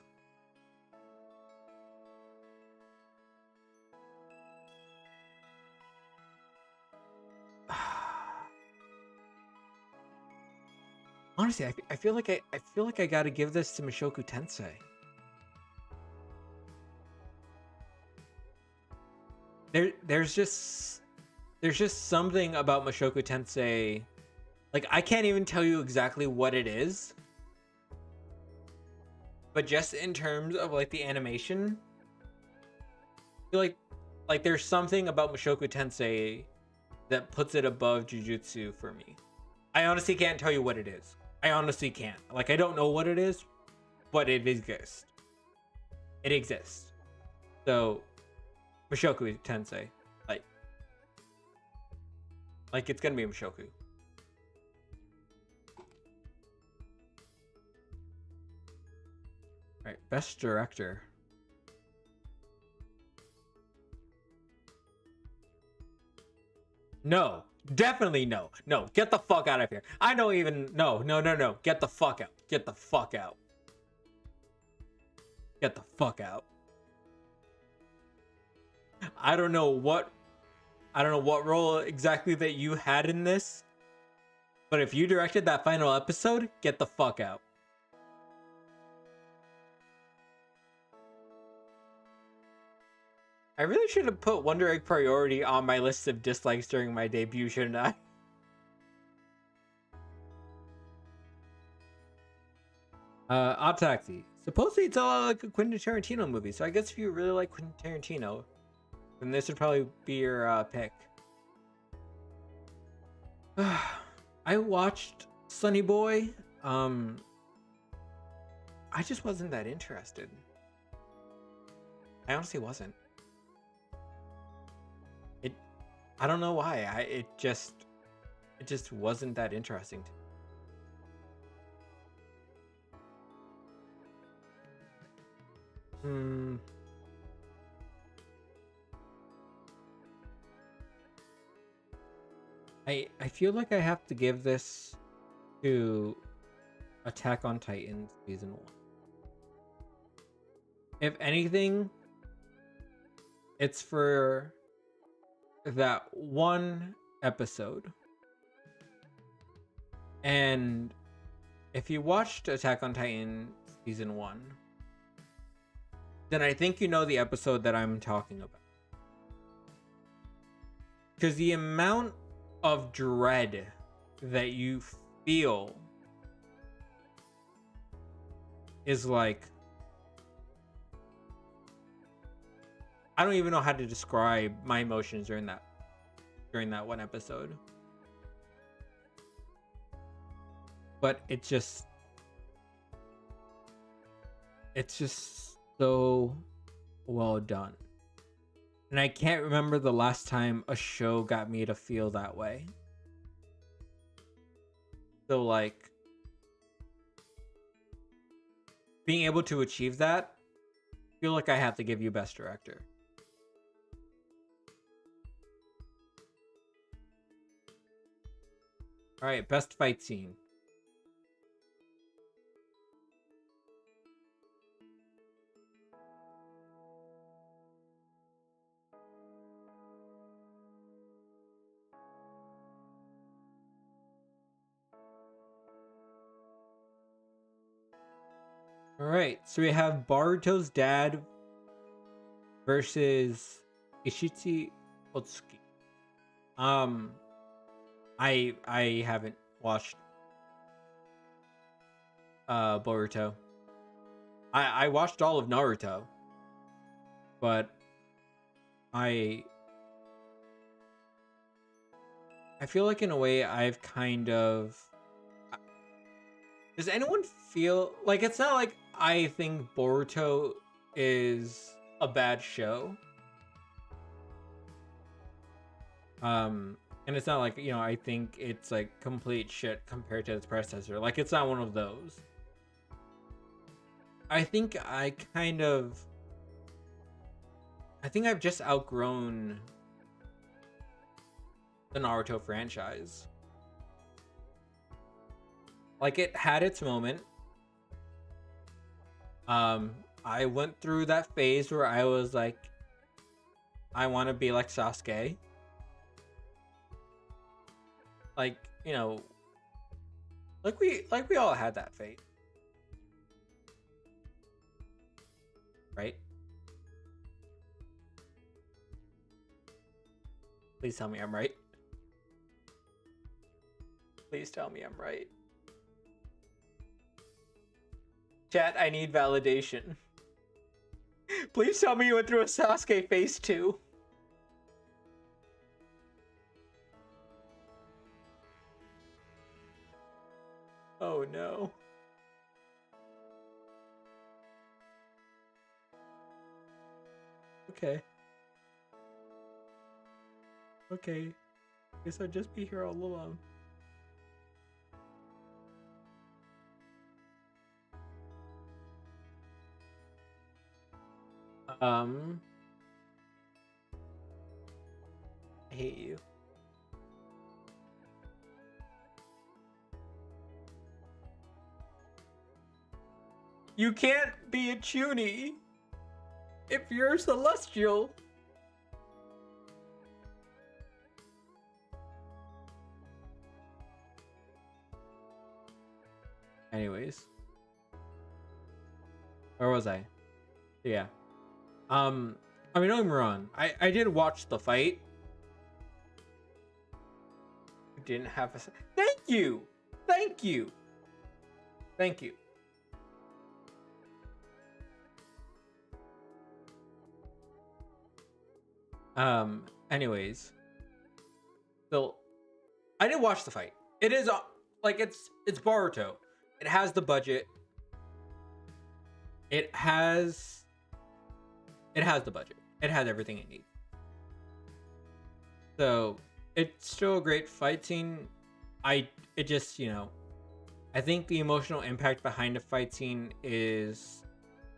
Honestly, I feel like I gotta give this to Mushoku Tensei. There's just something about Mushoku Tensei. Like, I can't even tell you exactly what it is. But just in terms of like the animation, I feel like there's something about Mushoku Tensei that puts it above Jujutsu for me. I honestly can't tell you what it is. I honestly can't. Like, I don't know what it is, but it exists. It exists. So, Mushoku Tensei. Like it's gonna be Mushoku. Alright, best director. No. Definitely no. No, get the fuck out of here. I don't even... No. Get the fuck out. Get the fuck out. Get the fuck out. I don't know what role exactly that you had in this, but if you directed that final episode, get the fuck out. I really should have put Wonder Egg Priority on my list of dislikes during my debut, shouldn't I? Odd Taxi. Supposedly it's all like a Quentin Tarantino movie, so I guess if you really like Quentin Tarantino, then this would probably be your pick. I watched Sunny Boy, I just wasn't that interested. I honestly wasn't. I don't know why. It just wasn't that interesting to me. I feel like I have to give this to Attack on Titan season 1. If anything, it's for that one episode. And if you watched Attack on Titan season 1, then I think you know the episode that I'm talking about. Because the amount of dread that you feel is like, I don't even know how to describe my emotions during that one episode. But it's just so well done. And I can't remember the last time a show got me to feel that way. So like, being able to achieve that, I feel like I have to give you Best Director. All right, Best Fight Scene. All right, so we have Baruto's dad versus Ishitsu Otsuki. I haven't watched Boruto. I watched all of Naruto, but I feel like in a way I've kind of. Does anyone feel like it's not like I think Boruto is a bad show? And it's not like, you know, I think it's like complete shit compared to its predecessor. Like, it's not one of those. I think I've just outgrown the Naruto franchise. Like, it had its moment. I went through that phase where I was like, I want to be like Sasuke. Like, you know, like we all had that fate. Right? Please tell me I'm right. Please tell me I'm right. Chat, I need validation. Please tell me you went through a Sasuke phase too. Oh no. Okay. Okay. Guess I'll just be here all alone. I hate you. You can't be a Chuny if you're celestial. Anyways. Where was I? Yeah. I mean, don't get me wrong. I did watch the fight. Didn't have a. Thank you. Thank you. Thank you. Anyways. So, I didn't watch the fight. It is like it's Boruto. It has the budget. It has the budget. It has everything it needs. So it's still a great fight scene. It just, I think the emotional impact behind a fight scene is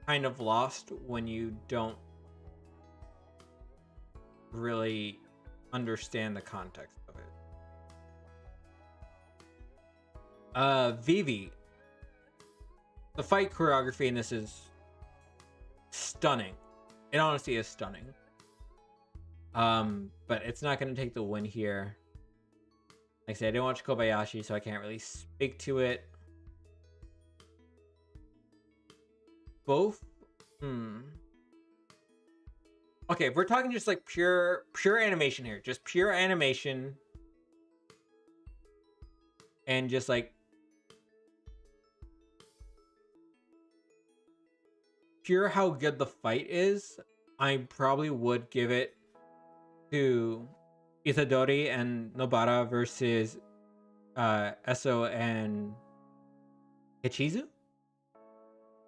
kind of lost when you don't really understand the context of it. Vivi. The fight choreography in this is stunning. It honestly is stunning. But it's not going to take the win here. Like I said, I didn't watch Kobayashi, so I can't really speak to it. Both? Okay, if we're talking just like pure animation here, just pure animation, and just like pure how good the fight is, I probably would give it to Itadori and Nobara versus Eso and Hichizu?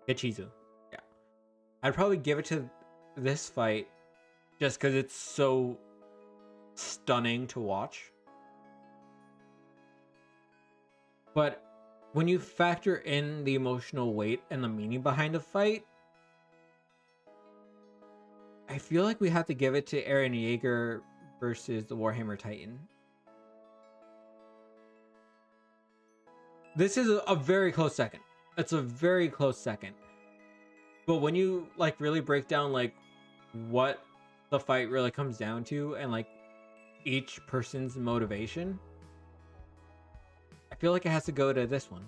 Hichizu, yeah. I'd probably give it to this fight just because it's so stunning to watch. But when you factor in the emotional weight and the meaning behind the fight, I feel like we have to give it to Eren Yeager versus the Warhammer Titan. This is a very close second. It's a very close second. But when you like really break down like what the fight really comes down to and like each person's motivation, I feel like it has to go to this one.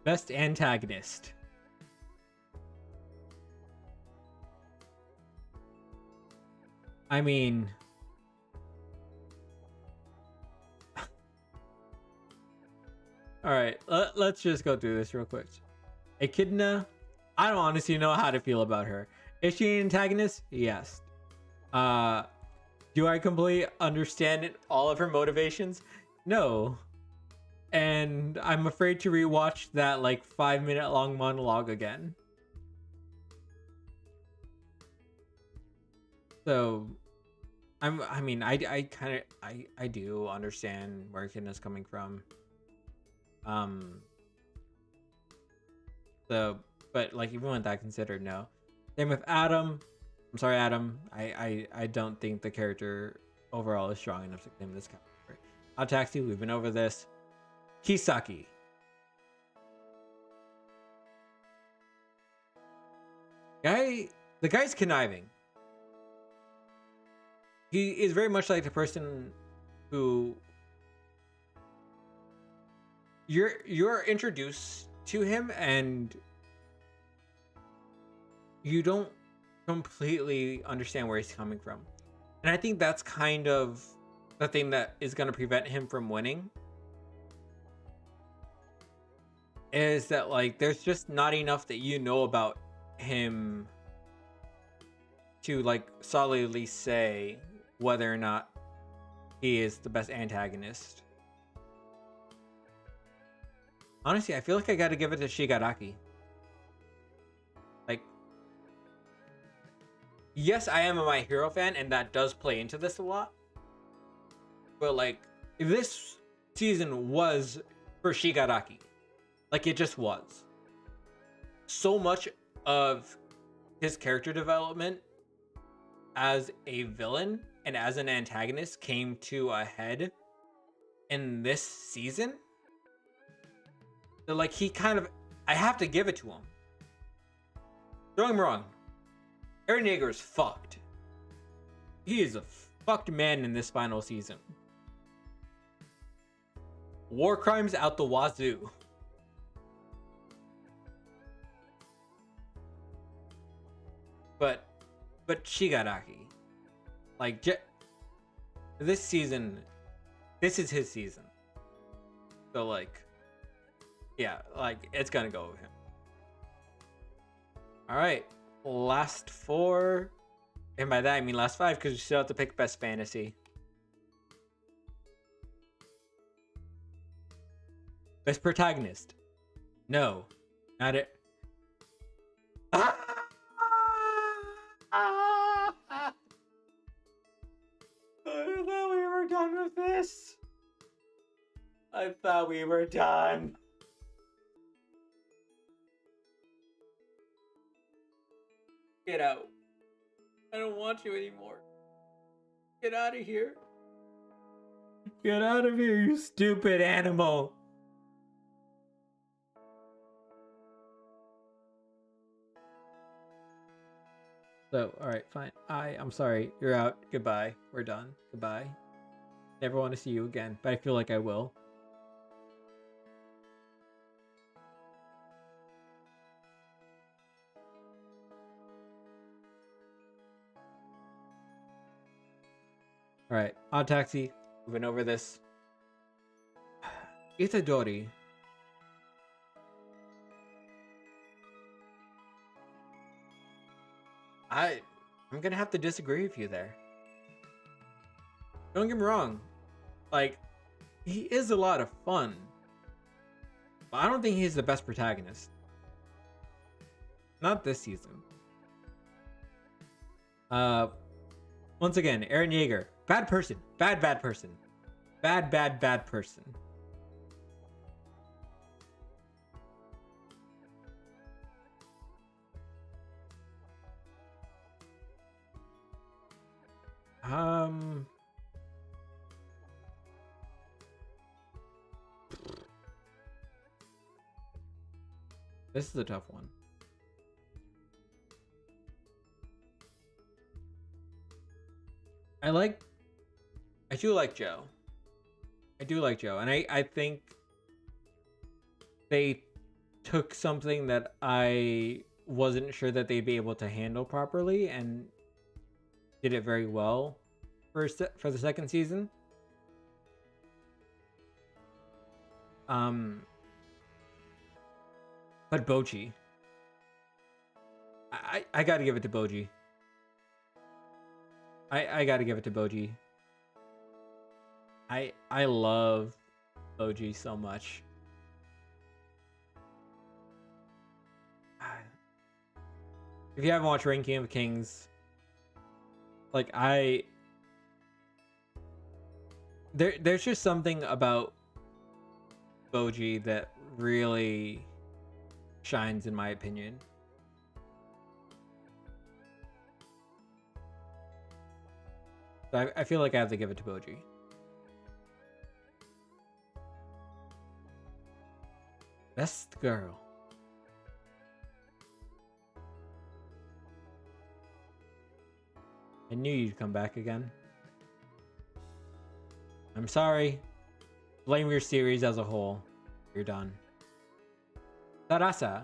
Best antagonist. I mean, all right, let's just go through this real quick. Echidna, I don't honestly know how to feel about her. Is she an antagonist? Yes. Do I completely understand all of her motivations? No. And I'm afraid to rewatch that like 5-minute long monologue again. So, I do understand where Ken is coming from. But like even with that considered, no. Same with Adam. I'm sorry, Adam. I don't think the character overall is strong enough to claim this category. Hot Taxi, we've been over this. Kisaki. The guy's conniving. He is very much like the person who you're introduced to him and you don't completely understand where he's coming from. And I think that's kind of the thing that is going to prevent him from winning. Is that like there's just not enough that you know about him to like solidly say whether or not he is the best antagonist. Honestly, I feel like I gotta give it to Shigaraki. Like, yes, I am a My Hero fan, and that does play into this a lot. But like, this season was for Shigaraki. Like, it just was. So much of his character development as a villain and as an antagonist came to a head in this season. So like he kind of, I have to give it to him. Don't get me wrong, Eren Yeager is fucked. He is a fucked man in this final season. War crimes out the wazoo. But Shigaraki, like this season, this is his season. So like, yeah, like it's gonna go with him. All right, last four. And by that I mean last 5 because you still have to pick best fantasy. Best protagonist. No. Not it. I thought we were done with this. I thought we were done. Get out. I don't want you anymore. Get out of here. Get out of here, you stupid animal. So, alright, fine. I'm sorry. You're out. Goodbye. We're done. Goodbye. Never want to see you again, but I feel like I will. Alright, Odd Taxi. Moving over this. Itadori. I'm gonna have to disagree with you there. Don't get me wrong. Like, he is a lot of fun. But I don't think he's the best protagonist. Not this season. Once again, Eren Yeager. Bad person. Bad person. Bad person. This is a tough one. I do like Joe. And I think they took something that I wasn't sure that they'd be able to handle properly and did it very well for the second season. But Bochi. I gotta give it to Boji. I gotta give it to Boji. I love Boji so much. If you haven't watched Ranking of Kings, like there's just something about Boji that really shines, in my opinion. So I feel like I have to give it to Boji. Best girl. I knew you'd come back again. I'm sorry. Blame your series as a whole. You're done. Sarasa.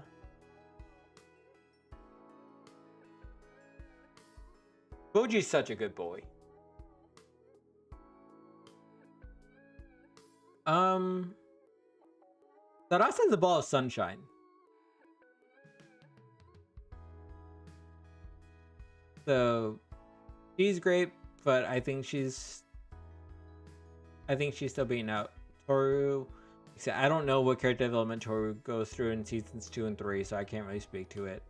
Boji's such a good boy. Sarasa's a ball of sunshine. So she's great, but I think she's still beating out Toru. I don't know what character development Toru goes through in seasons 2 and 3, so I can't really speak to it.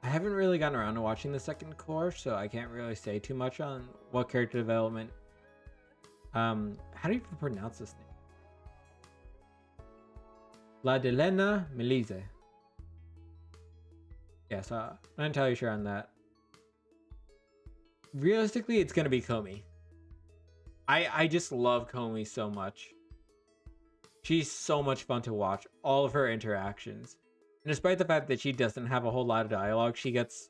I haven't really gotten around to watching the second core, so I can't really say too much on what character development. How do you pronounce this name? La Delena Melise. Yeah, so I'm not entirely sure on that. Realistically, it's gonna be Komi. I just love Komi so much. She's so much fun to watch. All of her interactions. And despite the fact that she doesn't have a whole lot of dialogue, she gets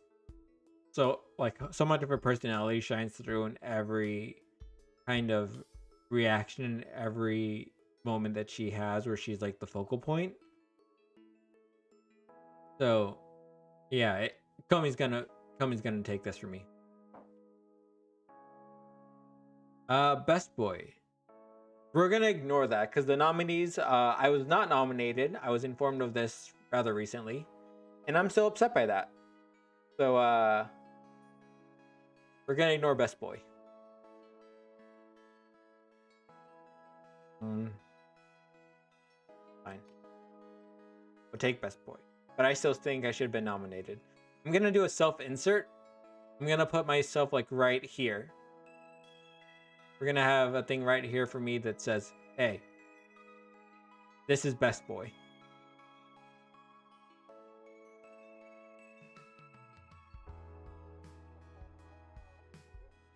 so much of her personality shines through in every kind of reaction in every moment that she has where she's like the focal point. So yeah, Komi's gonna take this for me. Best boy. We're gonna ignore that because the nominees, I was not nominated. I was informed of this rather recently, and I'm still upset by that. So we're gonna ignore Best Boy. Fine. We'll take Best Boy, but I still think I should have been nominated. I'm gonna do a self-insert. I'm gonna put myself like right here. We're gonna have a thing right here for me that says, "Hey, this is Best Boy."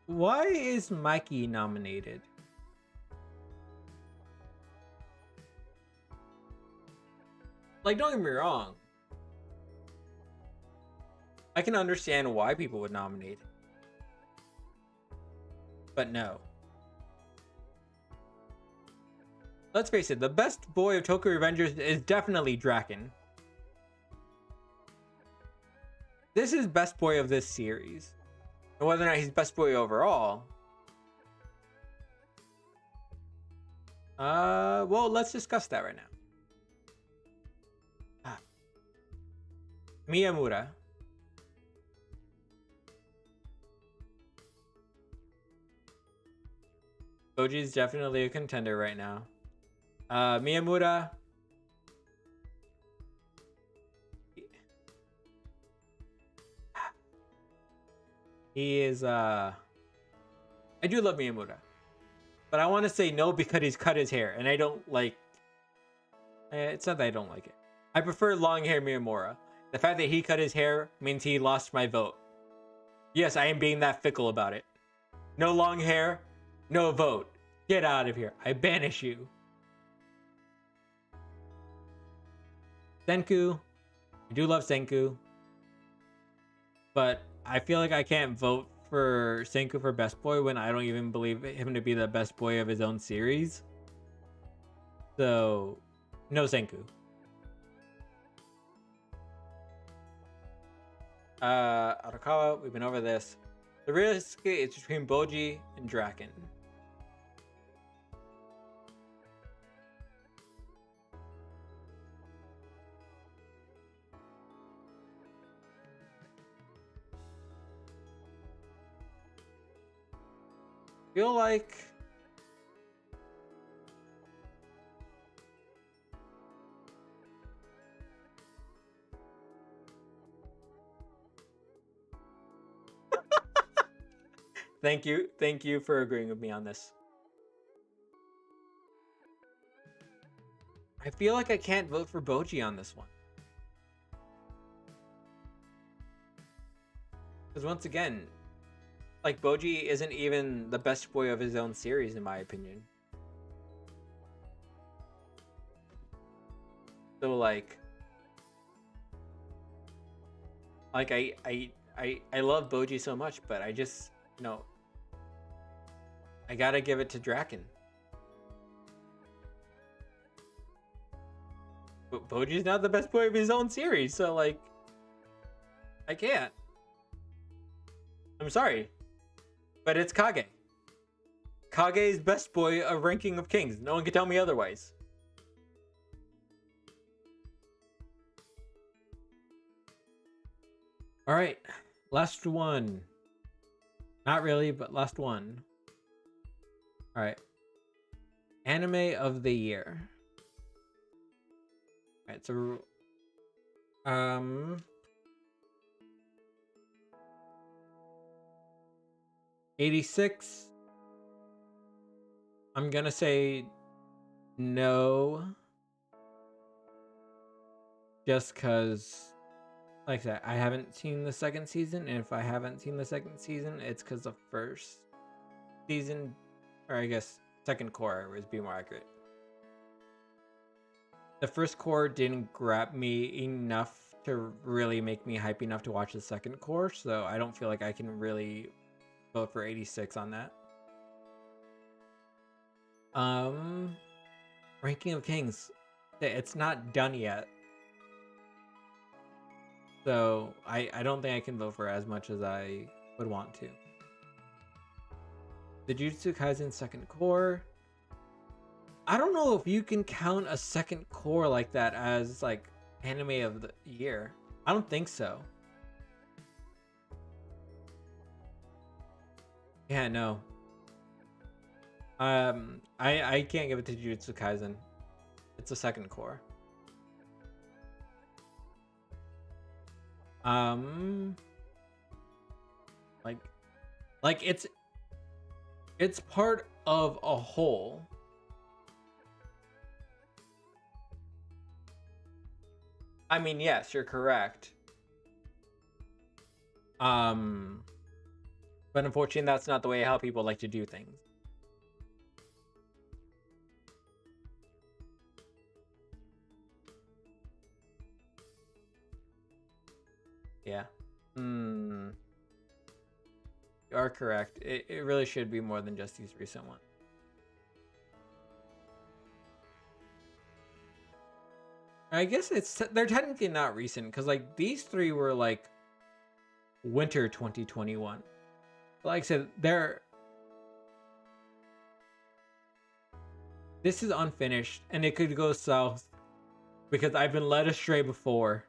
Why is Mikey nominated? Like, don't get me wrong. I can understand why people would nominate. But no. Let's face it, the best boy of Tokyo Revengers is definitely Draken. This is best boy of this series. And whether or not he's best boy overall. Well, let's discuss that right now. Miyamura. Boji's definitely a contender right now. Miyamura. He is, I do love Miyamura. But I want to say no because he's cut his hair. And I don't like... It's not that I don't like it. I prefer long hair Miyamura. The fact that he cut his hair means he lost my vote. Yes, I am being that fickle about it. No long hair, no vote. Get out of here. I banish you. Senku. I do love Senku. But I feel like I can't vote for Senku for best boy when I don't even believe him to be the best boy of his own series. So, no Senku. Arakawa, we've been over this. The realistically, it's between Boji and Draken. Feel like thank you for agreeing with me on this. I feel like I can't vote for Boji on this one. Because once again, like, Boji isn't even the best boy of his own series, in my opinion. So, like I love Boji so much, but I just, you know, I gotta give it to Draken. But Boji's not the best boy of his own series, so, like, I can't. I'm sorry. But it's Kage. Kage's best boy, a ranking of kings. No one can tell me otherwise. Alright. Last one. Not really, but last one. Alright. Anime of the year. Alright, so... 86. I'm gonna say no. Just because, like I said, I haven't seen the second season. And if I haven't seen the second season, it's because the first season, or I guess second core was be more accurate. The first core didn't grab me enough to really make me hype enough to watch the second core. So I don't feel like I can really vote for 86 on that. Ranking of Kings. It's not done yet. So I don't think I can vote for as much as I would want to. The Jujutsu Kaisen second core. I don't know if you can count a second core like that as like anime of the year. I don't think so. Yeah, no. I can't give it to Jujutsu Kaisen. It's a second core. Like it's part of a whole. I mean, yes, you're correct. But unfortunately, that's not the way how people like to do things. Yeah. You are correct. It really should be more than just these recent ones. I guess they're technically not recent because like these three were like winter 2021. Like I said, this is unfinished and it could go south because I've been led astray before.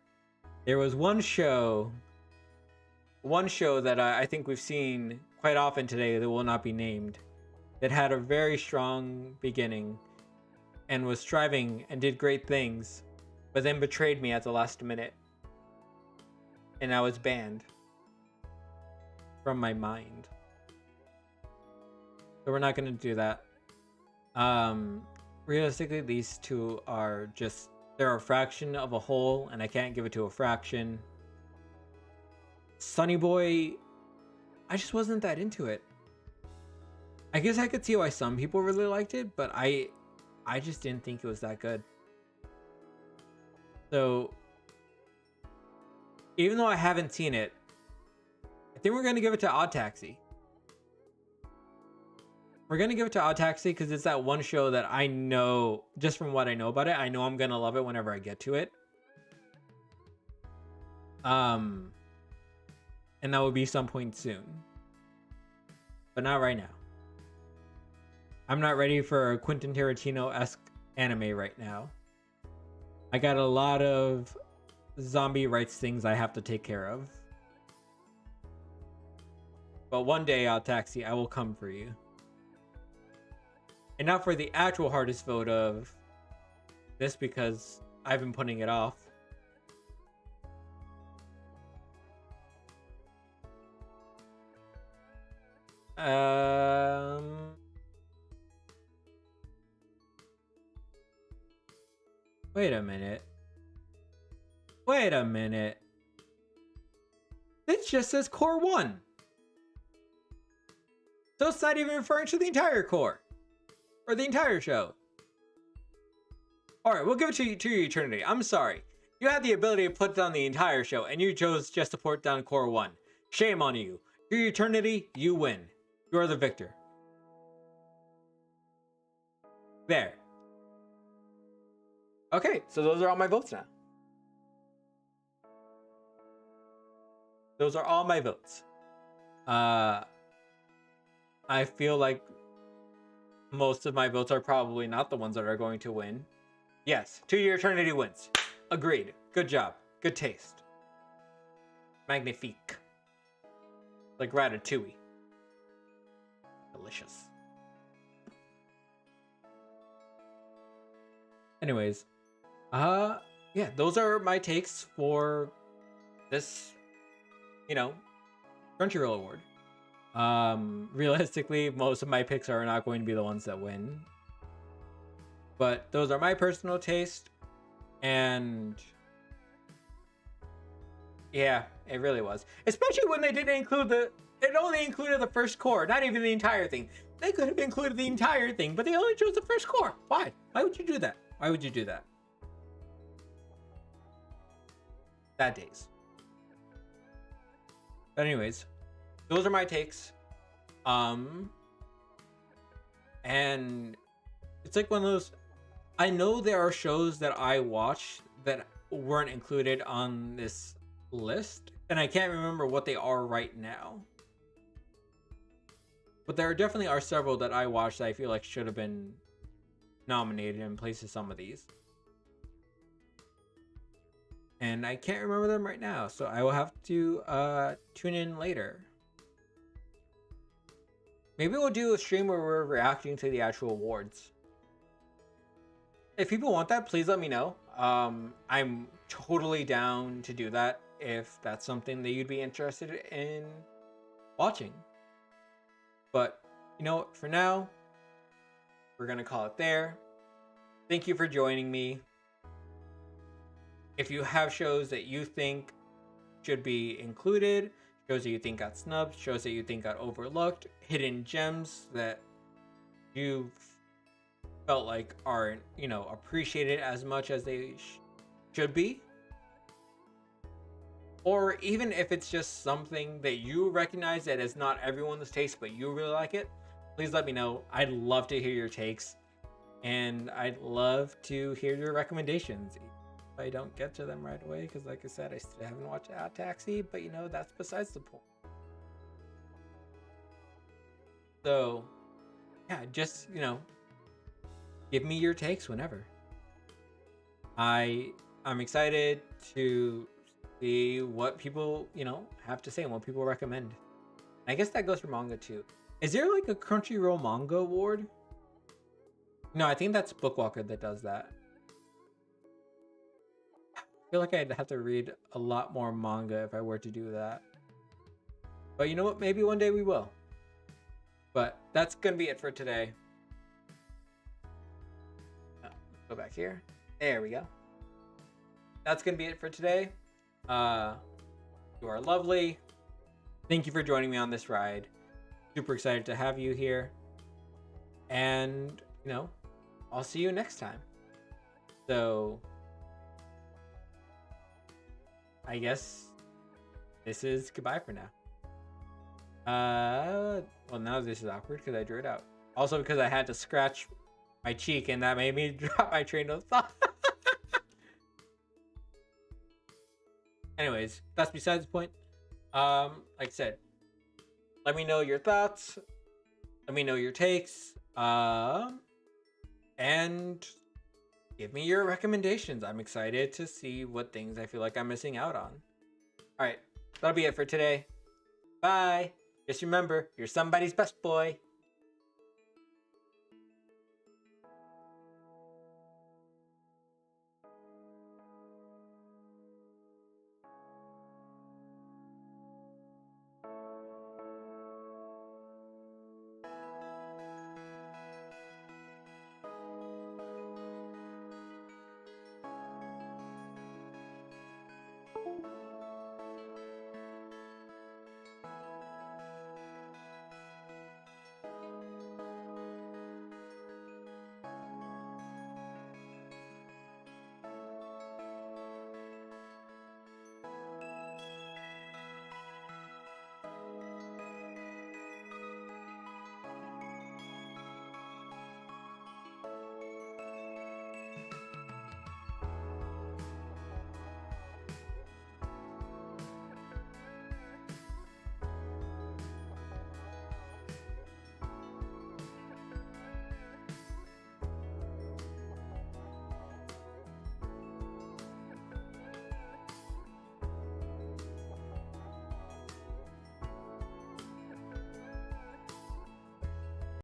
There was one show that I think we've seen quite often today that will not be named, that had a very strong beginning and was striving and did great things, but then betrayed me at the last minute. And I was banned from my mind. So we're not going to do that. Realistically, these two are just, they're a fraction of a whole, and I can't give it to a fraction. Sunny Boy, I just wasn't that into it. I guess I could see why some people really liked it, but I just didn't think it was that good. So, even though I haven't seen it, I think we're going to give it to Odd Taxi. We're going to give it to Odd Taxi because it's that one show that I know, just from what I know about it, I know I'm going to love it whenever I get to it. And that will be some point soon. But not right now. I'm not ready for a Quentin Tarantino-esque anime right now. I got a lot of zombie rights things I have to take care of. But one day, Odd Taxi, I will come for you. And not for the actual hardest vote of this, because I've been putting it off. Wait a minute. Wait a minute. It just says core 1. So it's not even referring to the entire core. Or the entire show. Alright, we'll give it to you, Eternity. I'm sorry. You had the ability to put down the entire show, and you chose just to put down core 1. Shame on you. Your Eternity, you win. You are the victor. There. Okay, so those are all my votes now. Those are all my votes. I feel like most of my votes are probably not the ones that are going to win. Yes, 2 Year Eternity wins. Agreed. Good job. Good taste. Magnifique. Like Ratatouille. Delicious. Anyways, yeah, those are my takes for this, Crunchyroll award. Realistically, most of my picks are not going to be the ones that win. But those are my personal taste. And yeah, it really was. Especially when they didn't include it only included the first core, not even the entire thing. They could have included the entire thing, but they only chose the first core. Why? Why would you do that? Why would you do that? Bad days. But anyways, those are my takes. And it's like one of those, I know there are shows that I watch that weren't included on this list, and I can't remember what they are right now. But there definitely are several that I watched that I feel like should have been nominated in place of some of these. And I can't remember them right now, so I will have to tune in later. Maybe we'll do a stream where we're reacting to the actual awards. If people want that, please let me know. I'm totally down to do that if that's something that you'd be interested in watching. But, you know what, for now, we're going to call it there. Thank you for joining me. If you have shows that you think should be included, shows that you think got snubbed, shows that you think got overlooked, hidden gems that you felt like aren't, appreciated as much as they should be, or even if it's just something that you recognize that is not everyone's taste but you really like it, please let me know. I'd love to hear your takes, and I'd love to hear your recommendations. If I don't get to them right away, because like I said, I still haven't watched Out Taxi, but that's besides the point. So yeah, just give me your takes whenever. I'm excited to see what people have to say and what people recommend. And I guess that goes for manga too. Is there like a Crunchyroll manga award? No, I think that's Bookwalker that does that. I feel like I'd have to read a lot more manga if I were to do that. But you know what? Maybe one day we will. But that's gonna be it for today. Go back here. There we go. That's gonna be it for today. You are lovely. Thank you for joining me on this ride. Super excited to have you here. And I'll see you next time. So I guess this is goodbye for now. Well, now this is awkward because I drew it out. Also because I had to scratch my cheek and that made me drop my train of thought. Anyways, that's besides the point. Like I said, let me know your thoughts. Let me know your takes. And give me your recommendations. I'm excited to see what things I feel like I'm missing out on. All right, that'll be it for today. Bye. Just remember, you're somebody's best boy.